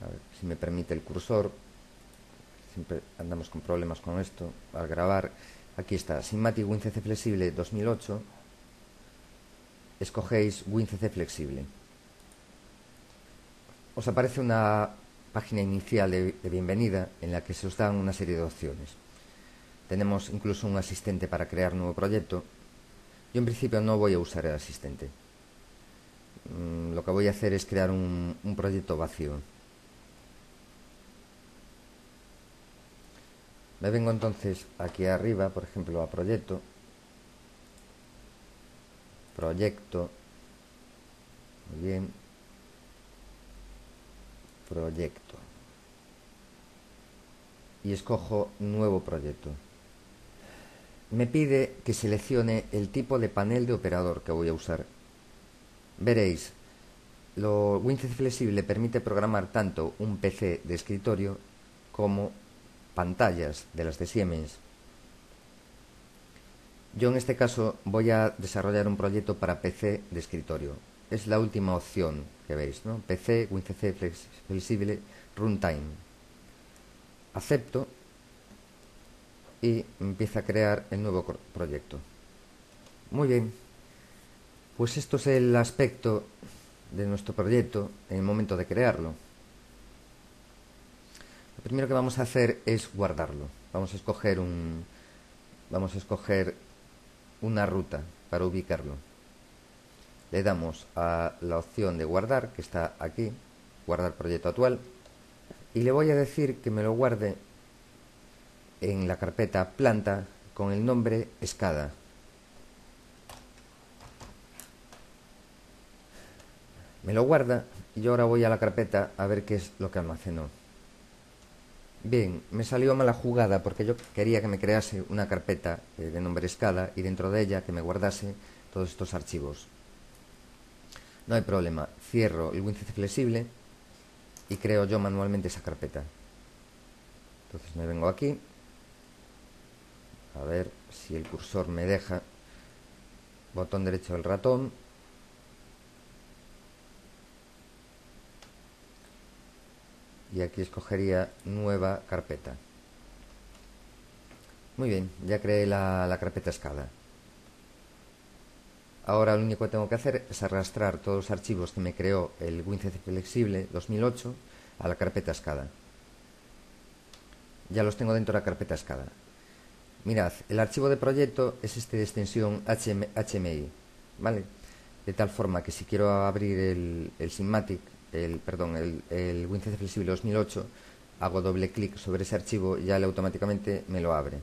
B: A ver si me permite el cursor. Siempre andamos con problemas con esto al grabar. Aquí está, SIMATIC WinCC Flexible 2008. Escogéis WinCC Flexible.
A: os aparece una página inicial de bienvenida en la que se os dan una serie de opciones. Tenemos incluso un asistente para crear un nuevo proyecto. Yo en principio no voy a usar el asistente. Lo que voy a hacer es crear un proyecto vacío. Me vengo entonces aquí arriba, por ejemplo, a proyecto, muy bien, proyecto, y escojo nuevo proyecto. Me pide que seleccione el tipo de panel de operador que voy a usar. Veréis, WinCC Flexible permite programar tanto un PC de escritorio como pantallas de las de Siemens. Yo en este caso voy a desarrollar un proyecto para PC de escritorio. Es la última opción que veis, ¿no? PC, WinCC Flexible, Runtime. Acepto y empieza a crear el nuevo proyecto. Muy bien, pues esto es el aspecto de nuestro proyecto en el momento de crearlo. Lo primero que vamos a hacer es guardarlo. Vamos a escoger una ruta para ubicarlo. Le damos a la opción de guardar, que está aquí, guardar proyecto actual, y le voy a decir que me lo guarde en la carpeta planta con el nombre SCADA. Me lo guarda y yo ahora voy a la carpeta a ver qué es lo que almacenó. Bien, me salió mala jugada porque yo quería que me crease una carpeta de nombre SCADA y dentro de ella que me guardase todos estos archivos. No hay problema, cierro el WinCC Flexible y creo yo manualmente esa carpeta. Entonces me vengo aquí, a ver si el cursor me deja, botón derecho del ratón, y aquí escogería nueva carpeta. Muy bien, ya creé la carpeta SCADA. Ahora lo único que tengo que hacer es arrastrar todos los archivos que me creó el WinCC Flexible 2008 a la carpeta SCADA. Ya los tengo dentro de la carpeta SCADA. Mirad, el archivo de proyecto es este de extensión HMI, ¿vale? De tal forma que si quiero abrir el Sinmatic, el WinCC Flexible 2008, hago doble clic sobre ese archivo y ya automáticamente me lo abre.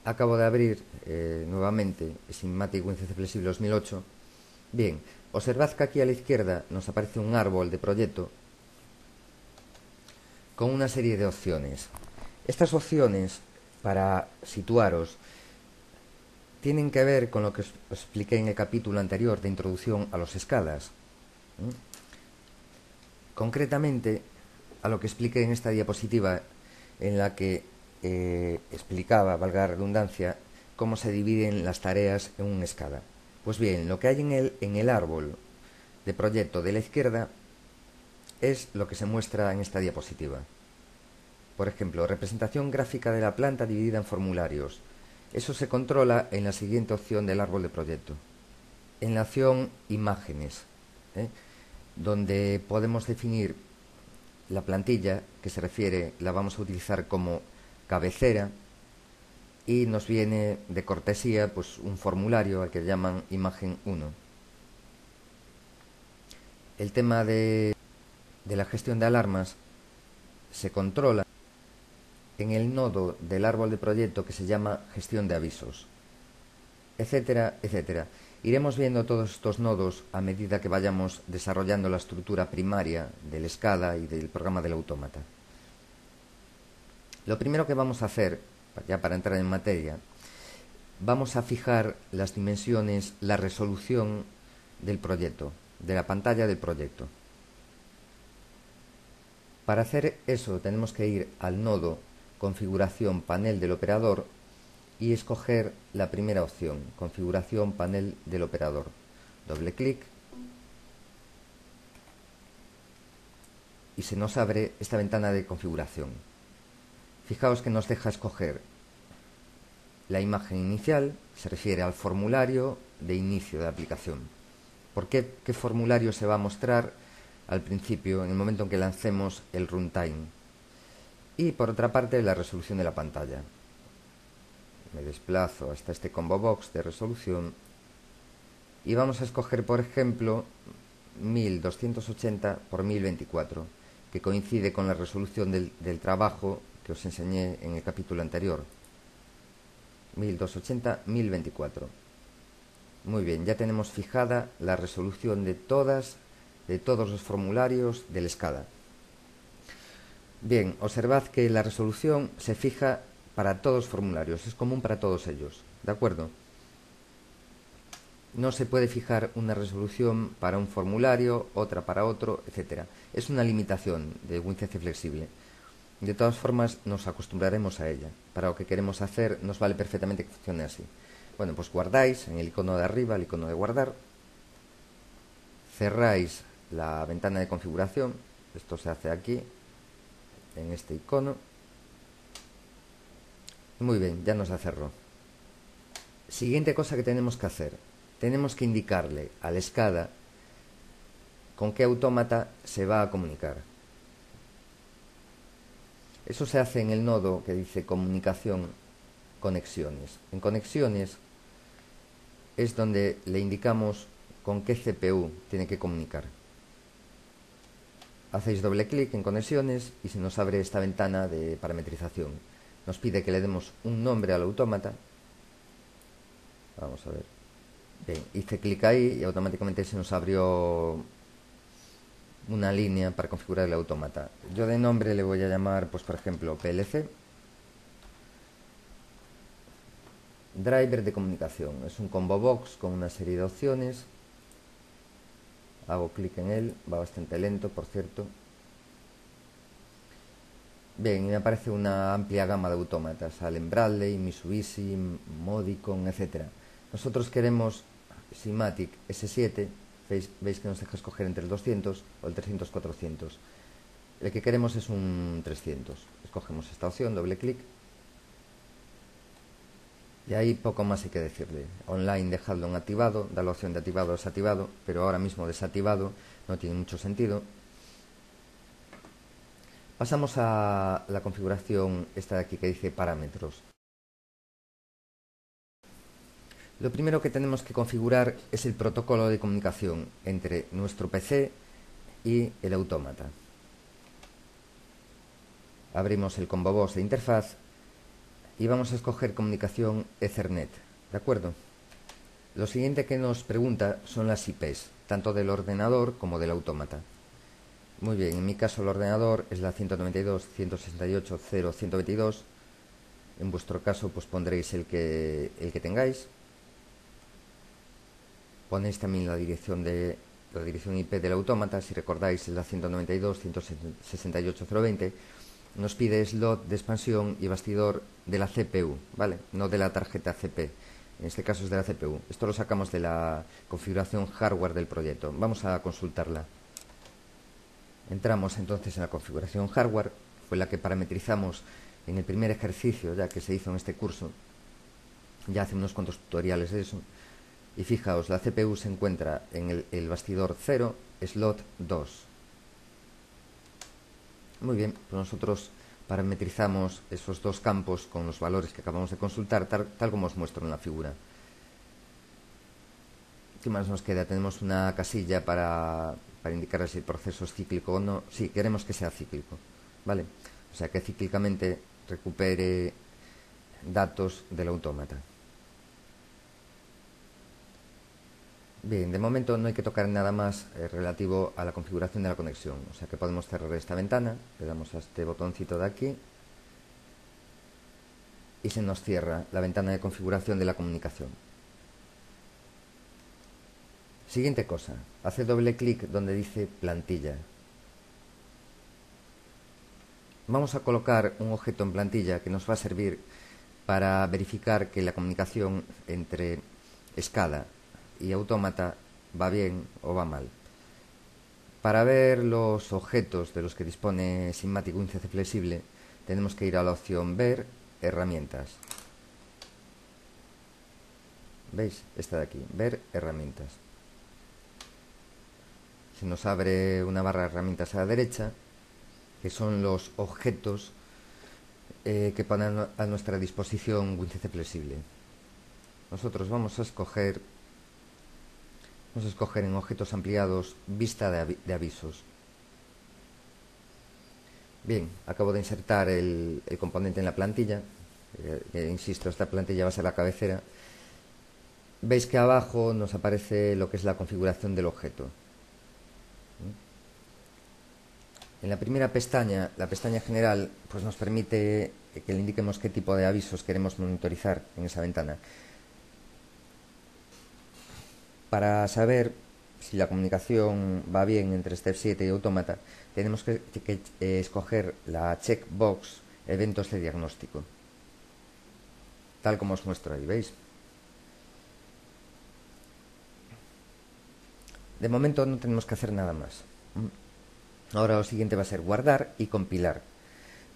A: Acabo de abrir nuevamente Sinmatic WinCC Flexible 2008. Bien, observad que aquí a la izquierda nos aparece un árbol de proyecto con una serie de opciones. Estas opciones, para situaros, tienen que ver con lo que os expliqué en el capítulo anterior de introducción a los SCADAs. Concretamente, a lo que expliqué en esta diapositiva en la que explicaba, valga la redundancia, cómo se dividen las tareas en un SCADA. Pues bien, lo que hay en el árbol de proyecto de la izquierda es lo que se muestra en esta diapositiva. Por ejemplo, representación gráfica de la planta dividida en formularios. Eso se controla en la siguiente opción del árbol de proyecto. En la opción imágenes, donde podemos definir la plantilla, que se refiere, la vamos a utilizar como cabecera, y nos viene de cortesía pues un formulario al que llaman imagen 1. El tema de la gestión de alarmas se controla en el nodo del árbol de proyecto que se llama gestión de avisos, etcétera, etcétera. Iremos viendo todos estos nodos a medida que vayamos desarrollando la estructura primaria del SCADA y del programa del autómata. Lo primero que vamos a hacer, ya para entrar en materia, vamos a fijar las dimensiones, la resolución del proyecto, de la pantalla del proyecto. Para hacer eso tenemos que ir al nodo configuración panel del operador y escoger la primera opción, configuración panel del operador. Doble clic y se nos abre esta ventana de configuración. Fijaos que nos deja escoger la imagen inicial, se refiere al formulario de inicio de aplicación. ¿Por qué formulario se va a mostrar al principio, en el momento en que lancemos el runtime? Y por otra parte, la resolución de la pantalla. Me desplazo hasta este combo box de resolución y vamos a escoger, por ejemplo, 1280 por 1024, que coincide con la resolución del trabajo que os enseñé en el capítulo anterior. 1280 1024. Muy bien, ya tenemos fijada la resolución de todos los formularios del SCADA. Bien, observad que la resolución se fija para todos los formularios, es común para todos ellos, ¿de acuerdo? No se puede fijar una resolución para un formulario, otra para otro, etc. Es una limitación de WinCC flexible. De todas formas, nos acostumbraremos a ella. Para lo que queremos hacer, nos vale perfectamente que funcione así. Bueno, pues guardáis en el icono de arriba, el icono de guardar. Cerráis la ventana de configuración. Esto se hace aquí, en este icono. Muy bien, ya nos la cerró. Siguiente cosa que tenemos que hacer. Tenemos que indicarle al SCADA con qué autómata se va a comunicar. Eso se hace en el nodo que dice comunicación, conexiones. En conexiones es donde le indicamos con qué CPU tiene que comunicar. Hacéis doble clic en conexiones y se nos abre esta ventana de parametrización. Nos pide que le demos un nombre al autómata. Vamos a ver. Bien, hice clic ahí y automáticamente se nos abrió una línea para configurar el autómata. Yo de nombre le voy a llamar, pues por ejemplo, PLC. Driver de comunicación. Es un combo box con una serie de opciones. Hago clic en él. Va bastante lento, por cierto. Bien, y me aparece una amplia gama de autómatas. Allen Bradley, Mitsubishi, Modicon, etc. Nosotros queremos Simatic S7. Veis que nos deja escoger entre el 200 o el 300-400. El que queremos es un 300. Escogemos esta opción, doble clic. Y ahí poco más hay que decirle. Online dejadlo en activado, da la opción de activado o desactivado, pero ahora mismo desactivado no tiene mucho sentido. Pasamos a la configuración esta de aquí que dice parámetros. Lo primero que tenemos que configurar es el protocolo de comunicación entre nuestro PC y el autómata. Abrimos el combo box de interfaz y vamos a escoger comunicación Ethernet, ¿de acuerdo? Lo siguiente que nos pregunta son las IPs, tanto del ordenador como del autómata. Muy bien, en mi caso el ordenador es la 192.168.0.122. En vuestro caso pues pondréis el que tengáis. Ponéis también la dirección IP del autómata. Si recordáis es la 192.168.0.20. Nos pide slot de expansión y bastidor de la CPU, ¿vale? No de la tarjeta CP. En este caso es de la CPU. Esto lo sacamos de la configuración hardware del proyecto. Vamos a consultarla. Entramos entonces en la configuración hardware. Fue la que parametrizamos en el primer ejercicio ya que se hizo en este curso. Ya hace unos cuantos tutoriales de eso. Y fijaos, la CPU se encuentra en el bastidor 0, slot 2. Muy bien, pues nosotros parametrizamos esos dos campos con los valores que acabamos de consultar, tal como os muestro en la figura. ¿Qué más nos queda? Tenemos una casilla para indicar si el proceso es cíclico o no. Sí, queremos que sea cíclico, ¿vale? O sea, que cíclicamente recupere datos del autómata. Bien, de momento no hay que tocar nada más relativo a la configuración de la conexión. O sea que podemos cerrar esta ventana, le damos a este botoncito de aquí y se nos cierra la ventana de configuración de la comunicación. Siguiente cosa, hace doble clic donde dice plantilla. Vamos a colocar un objeto en plantilla que nos va a servir para verificar que la comunicación entre SCADA y autómata va bien o va mal. Para ver los objetos de los que dispone Simatic WinCC Flexible tenemos que ir a la opción Ver, Herramientas. ¿Veis? Esta de aquí, Ver herramientas. se nos abre una barra de herramientas a la derecha, que son los objetos que ponen a nuestra disposición WinCC Flexible. Nosotros vamos a escoger en objetos ampliados vista de avisos. Bien, acabo de insertar el componente en la plantilla. Insisto, esta plantilla va a ser la cabecera. Veis que abajo nos aparece lo que es la configuración del objeto. En la primera pestaña, la pestaña general, pues nos permite que le indiquemos qué tipo de avisos queremos monitorizar en esa ventana. Para saber si la comunicación va bien entre Step 7 y Autómata, tenemos que escoger la checkbox eventos de diagnóstico, tal como os muestro ahí, ¿veis? De momento no tenemos que hacer nada más. Ahora lo siguiente va a ser guardar y compilar,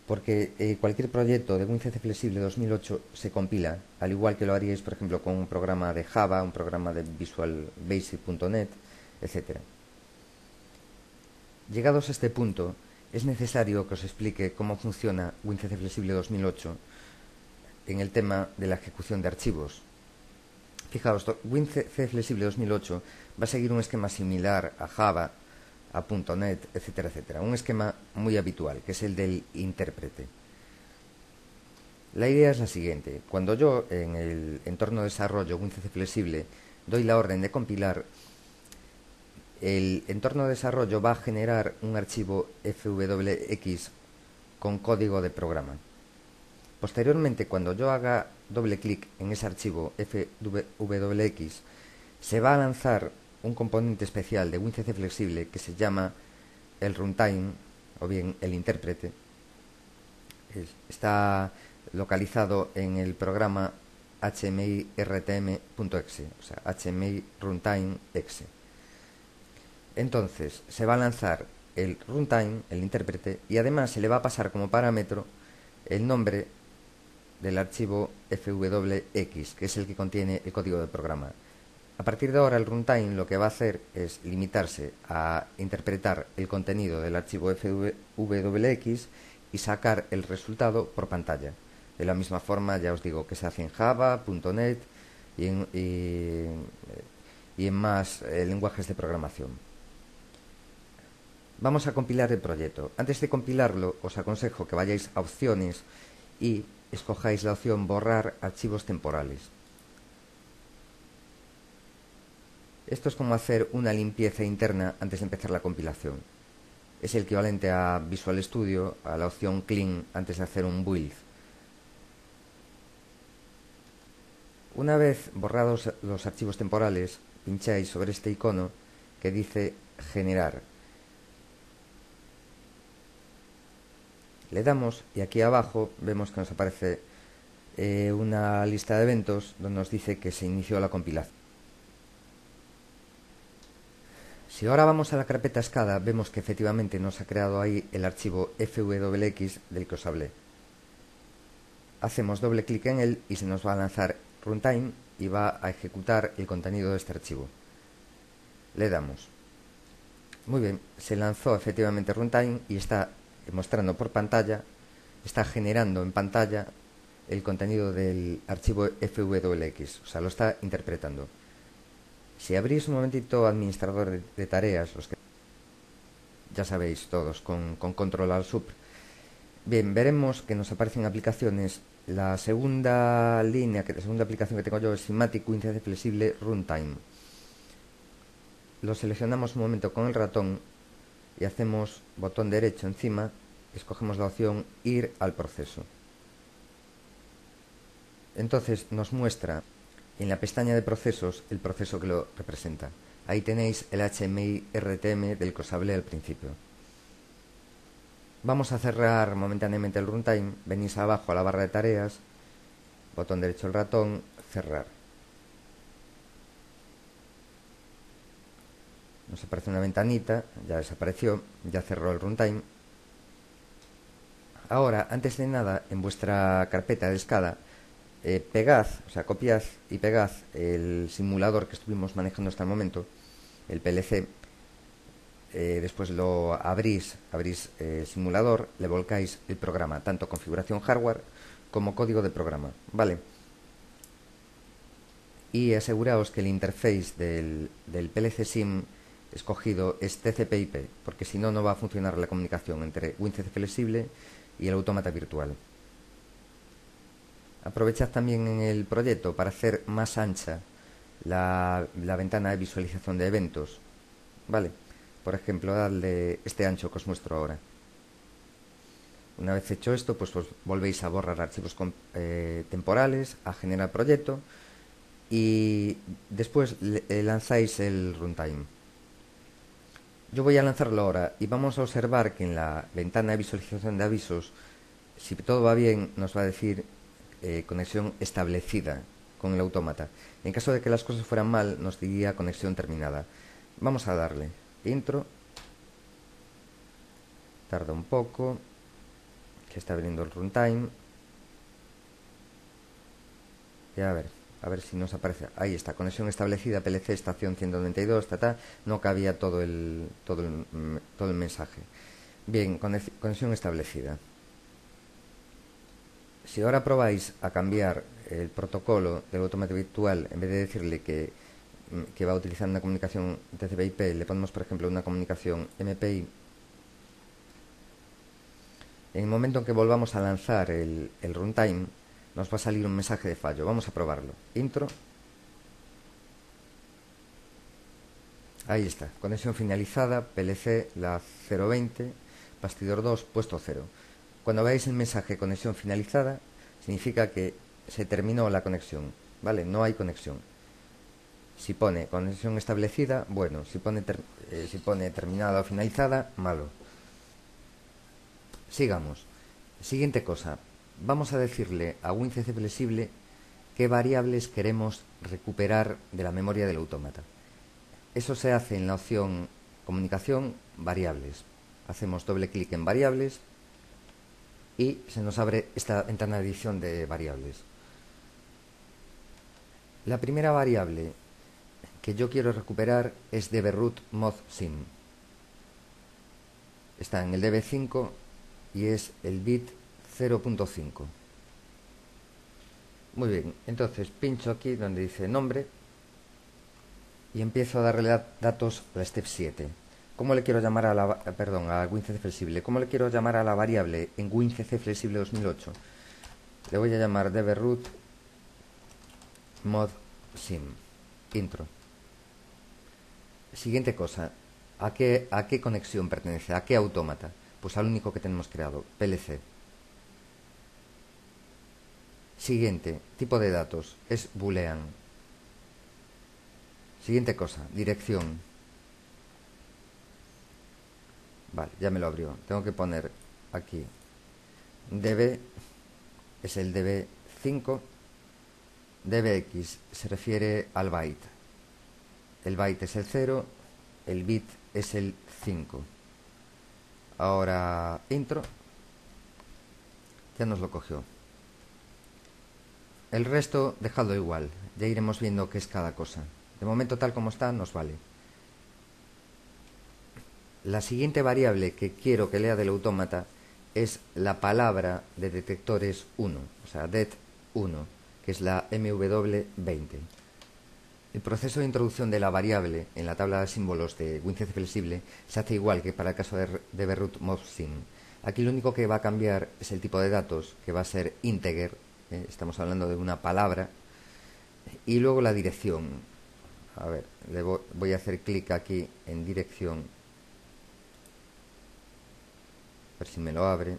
A: porque cualquier proyecto de WinCC Flexible 2008 se compila, al igual que lo haríais, por ejemplo, con un programa de Java, un programa de Visual Basic.net, etc. Llegados a este punto, es necesario que os explique cómo funciona WinCC Flexible 2008 en el tema de la ejecución de archivos. Fijaos, WinCC Flexible 2008 va a seguir un esquema similar a Java, a .NET, etcétera, etcétera. Un esquema muy habitual, que es el del intérprete. La idea es la siguiente. Cuando yo en el entorno de desarrollo WinCC Flexible doy la orden de compilar, el entorno de desarrollo va a generar un archivo FWX con código de programa. Posteriormente, cuando yo haga doble clic en ese archivo FWX, se va a lanzar un componente especial de WinCC Flexible que se llama el runtime, o bien el intérprete. Está localizado en el programa HMI-RTM.exe, o sea, HMI runtime exe. Entonces, se va a lanzar el runtime, el intérprete, y además se le va a pasar como parámetro el nombre del archivo FWX, que es el que contiene el código del programa. A partir de ahora, el runtime lo que va a hacer es limitarse a interpretar el contenido del archivo FWX y sacar el resultado por pantalla. De la misma forma, ya os digo, que se hace en Java, .NET y en más lenguajes de programación. Vamos a compilar el proyecto. Antes de compilarlo, os aconsejo que vayáis a opciones y escojáis la opción borrar archivos temporales. Esto es como hacer una limpieza interna antes de empezar la compilación. Es el equivalente a Visual Studio, a la opción Clean antes de hacer un build. Una vez borrados los archivos temporales, pincháis sobre este icono que dice Generar. Le damos y aquí abajo vemos que nos aparece una lista de eventos donde nos dice que se inició la compilación. Si ahora vamos a la carpeta SCADA, vemos que efectivamente nos ha creado ahí el archivo FWX del que os hablé. Hacemos doble clic en él y se nos va a lanzar runtime y va a ejecutar el contenido de este archivo. Le damos. Muy bien, se lanzó efectivamente runtime y está mostrando por pantalla, está generando en pantalla el contenido del archivo FWX, o sea, lo está interpretando. Si abrís un momentito administrador de tareas, los que ya sabéis todos, con control al sub, bien, veremos que nos aparecen aplicaciones. La segunda aplicación que tengo yo es Simatic WinCC Flexible Runtime. Lo seleccionamos un momento con el ratón y hacemos botón derecho encima, escogemos la opción Ir al proceso. Entonces nos muestra en la pestaña de procesos el proceso que lo representa. Ahí tenéis el HMI RTM del que os hablé al principio. Vamos a cerrar momentáneamente el runtime. Venís abajo a la barra de tareas, botón derecho del ratón, cerrar. Nos aparece una ventanita, ya desapareció, ya cerró el runtime. Ahora, antes de nada, en vuestra carpeta de SCADA, pegad, o sea, copiad y pegad el simulador que estuvimos manejando hasta el momento, el PLC,
B: después lo abrís el simulador, le volcáis el programa, tanto configuración hardware como código de programa, ¿vale? Y aseguraos que el interface del PLC SIM escogido es TCP/IP, porque si no, no va a funcionar la comunicación entre WinCC flexible y el autómata virtual. Aprovechad también en el proyecto para hacer más ancha la ventana de visualización de eventos, ¿vale? Por ejemplo, darle este ancho que os muestro ahora. Una vez hecho esto, pues volvéis a borrar archivos temporales, a generar proyecto y después lanzáis el runtime. Yo voy a lanzarlo ahora y vamos a observar que en la ventana de visualización de avisos, si todo va bien, nos va a decir conexión establecida con el autómata. En caso de que las cosas fueran mal, nos diría conexión terminada. Vamos a darle intro. Tarda un poco, que está abriendo el runtime. Y a ver si nos aparece. Ahí está, conexión establecida, PLC estación 192, no cabía todo el mensaje. Bien, conexión establecida. Si ahora probáis a cambiar el protocolo del autómata virtual, en vez de decirle que va a utilizar una comunicación TCP/IP, le ponemos por ejemplo una comunicación MPI. En el momento en que volvamos a lanzar el runtime, nos va a salir un mensaje de fallo. Vamos a probarlo. Intro. Ahí está. Conexión finalizada. PLC, la 020. Bastidor 2, puesto 0. Cuando veáis el mensaje conexión finalizada, significa que se terminó la conexión. ¿Vale? No hay conexión. Si pone conexión establecida, bueno. Si pone terminada o finalizada, malo. Sigamos. Siguiente cosa. Vamos a decirle a WinCC flexible qué variables queremos recuperar de la memoria del autómata. Eso se hace en la opción comunicación, variables. Hacemos doble clic en variables y se nos abre esta ventana de edición de variables. La primera variable que yo quiero recuperar es dbroot mod sim. Está en el db5 y es el bit 0.5. Muy bien, entonces pincho aquí donde dice nombre y empiezo a darle datos a la step 7. ¿Cómo le quiero llamar a WinCC flexible? ¿Cómo le quiero llamar a la variable en WinCC flexible 2008? Le voy a llamar dbroot mod sim. Intro. Siguiente cosa, ¿a qué conexión pertenece? ¿A qué autómata? Pues al único que tenemos creado, PLC. Siguiente, tipo de datos, es boolean. Siguiente cosa, dirección. Vale, ya me lo abrió. Tengo que poner aquí db, es el db5. dbx se refiere al byte. El byte es el 0, el bit es el 5. Ahora intro. Ya nos lo cogió. El resto dejadlo igual. Ya iremos viendo qué es cada cosa. De momento tal como está nos vale. La siguiente variable que quiero que lea del autómata es la palabra de detectores 1, o sea, det1, que es la MW20. El proceso de introducción de la variable en la tabla de símbolos de WinCC flexible se hace igual que para el caso de dbroot mod sim. Aquí lo único que va a cambiar es el tipo de datos, que va a ser integer, estamos hablando de una palabra, y luego la dirección. A ver, voy a hacer clic aquí en dirección, a ver si me lo abre.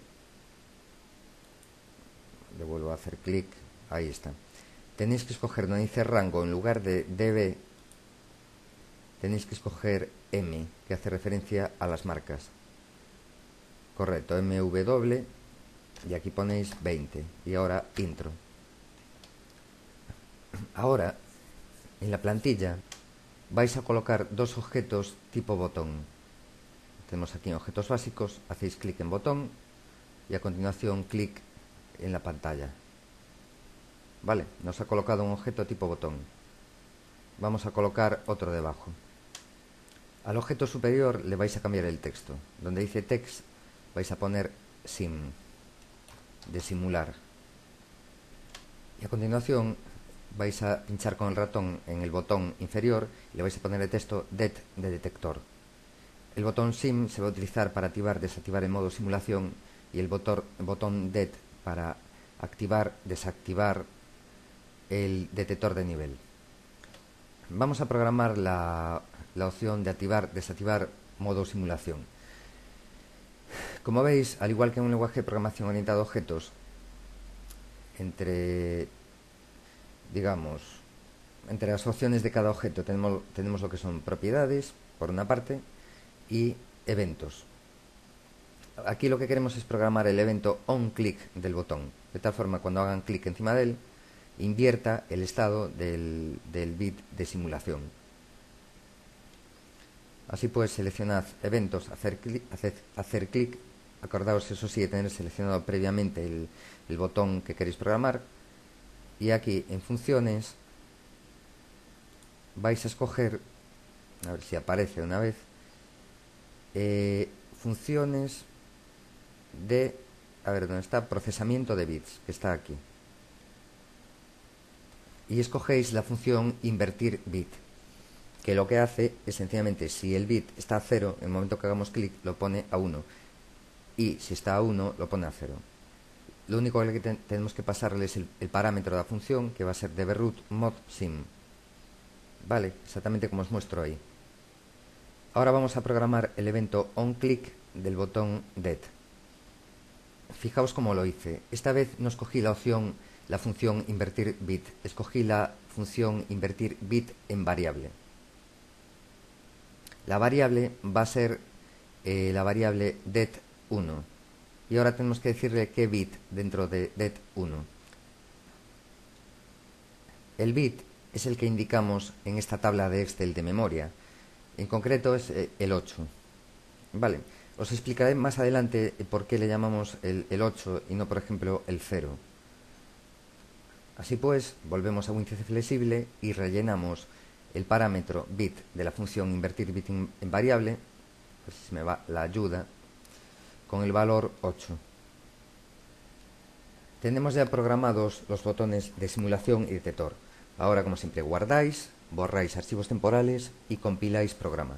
B: Le vuelvo a hacer clic, ahí está. Tenéis que escoger donde dice rango, en lugar de db, tenéis que escoger M, que hace referencia a las marcas. Correcto, MW, y aquí ponéis 20. Y ahora intro. Ahora, en la plantilla, vais a colocar dos objetos tipo botón. Tenemos aquí objetos básicos, hacéis clic en botón y a continuación clic en la pantalla. Vale, nos ha colocado un objeto tipo botón. Vamos a colocar otro debajo.
A: Al objeto superior le vais a cambiar el texto. Donde dice text vais a poner sim, de simular. Y a continuación vais a pinchar con el ratón en el botón inferior y le vais a poner el texto det de detector. El botón sim se va a utilizar para activar, desactivar el modo simulación, y el botón det para activar, desactivar el detector de nivel. Vamos a programar la opción de activar, desactivar modo simulación. Como veis, al igual que en un lenguaje de programación orientado a objetos, entre las opciones de cada objeto tenemos lo que son propiedades, por una parte, y eventos. Aquí lo que queremos es programar el evento onClick del botón, de tal forma cuando hagan clic encima de él, invierta el estado del bit de simulación. Así pues, seleccionad eventos, hacer clic, acordaos eso sí de tener seleccionado previamente el botón que queréis programar, y aquí en funciones vais a escoger, a ver si aparece una vez, funciones de, a ver dónde está, procesamiento de bits, que está aquí, y escogéis la función invertir bit, que lo que hace es sencillamente, si el bit está a 0, en el momento que hagamos clic lo pone a 1, y si está a 1 lo pone a 0. Lo único que tenemos que pasarle es el parámetro de la función, que va a ser deberroot mod sim. Vale, exactamente como os muestro ahí. Ahora vamos a programar el evento onClick del botón det. Fijaos cómo lo hice. Esta vez no escogí la función invertir bit, escogí la función invertir bit en variable. La variable va a ser la variable det1. Y ahora tenemos que decirle qué bit dentro de det1. El bit es el que indicamos en esta tabla de Excel de memoria. En concreto es el 8. Vale, os explicaré más adelante por qué le llamamos el 8 y no, por ejemplo, el 0. Así pues, volvemos a WinCC flexible y rellenamos el parámetro bit de la función invertir bit en variable, pues se me va la ayuda, con el valor 8. Tenemos ya programados los botones de simulación y detector. Ahora, como siempre, guardáis, borráis archivos temporales y compiláis programa.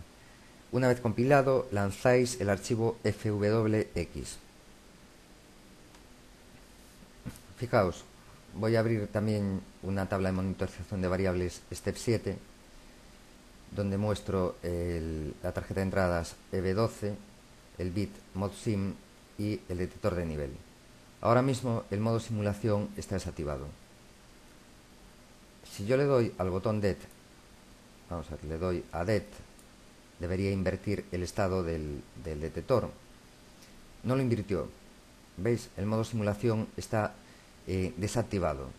A: Una vez compilado, lanzáis el archivo fwx. Fijaos, voy a abrir también una tabla de monitorización de variables step 7, donde muestro la tarjeta de entradas EB12, el bit modsim y el detector de nivel. Ahora mismo el modo simulación está desactivado. Si yo le doy al botón det, le doy a det, debería invertir el estado del detector. No lo invirtió. ¿Veis? El modo simulación está desactivado.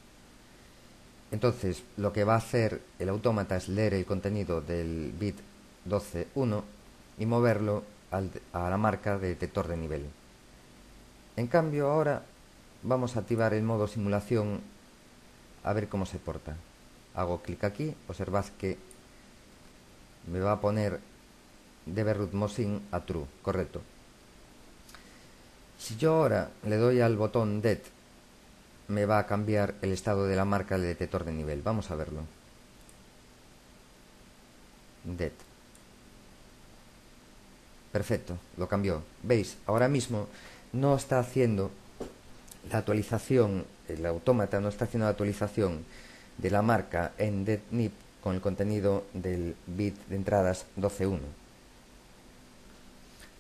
A: Entonces, lo que va a hacer el autómata es leer el contenido del bit 12.1 y moverlo a la marca de detector de nivel. En cambio, ahora vamos a activar el modo simulación a ver cómo se porta. Hago clic aquí, observad que me va a poner deberroot mod sim a true, correcto. Si yo ahora le doy al botón det, me va a cambiar el estado de la marca del detector de nivel. Vamos a verlo. Det. Perfecto, lo cambió. ¿Veis? Ahora mismo no está haciendo la actualización, el autómata no está haciendo la actualización de la marca en detnip con el contenido del bit de entradas 12.1.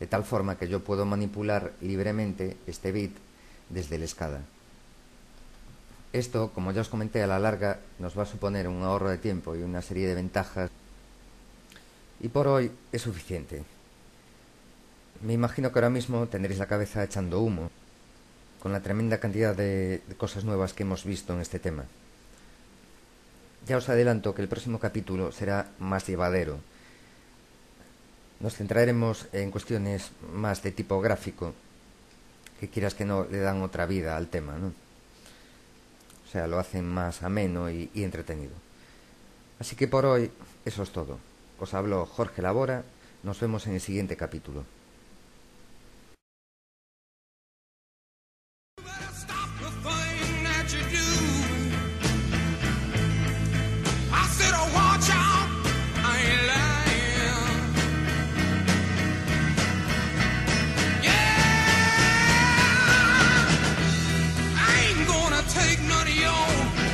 A: De tal forma que yo puedo manipular libremente este bit desde el SCADA. Esto, como ya os comenté, a la larga nos va a suponer un ahorro de tiempo y una serie de ventajas. Y por hoy es suficiente. Me imagino que ahora mismo tendréis la cabeza echando humo con la tremenda cantidad de cosas nuevas que hemos visto en este tema. Ya os adelanto que el próximo capítulo será más llevadero. Nos centraremos en cuestiones más de tipo gráfico, que quieras que no le dan otra vida al tema, ¿no? O sea, lo hacen más ameno y entretenido. Así que por hoy eso es todo. Os habló Jorge Labora Nos vemos en el siguiente capítulo.
B: Take none of your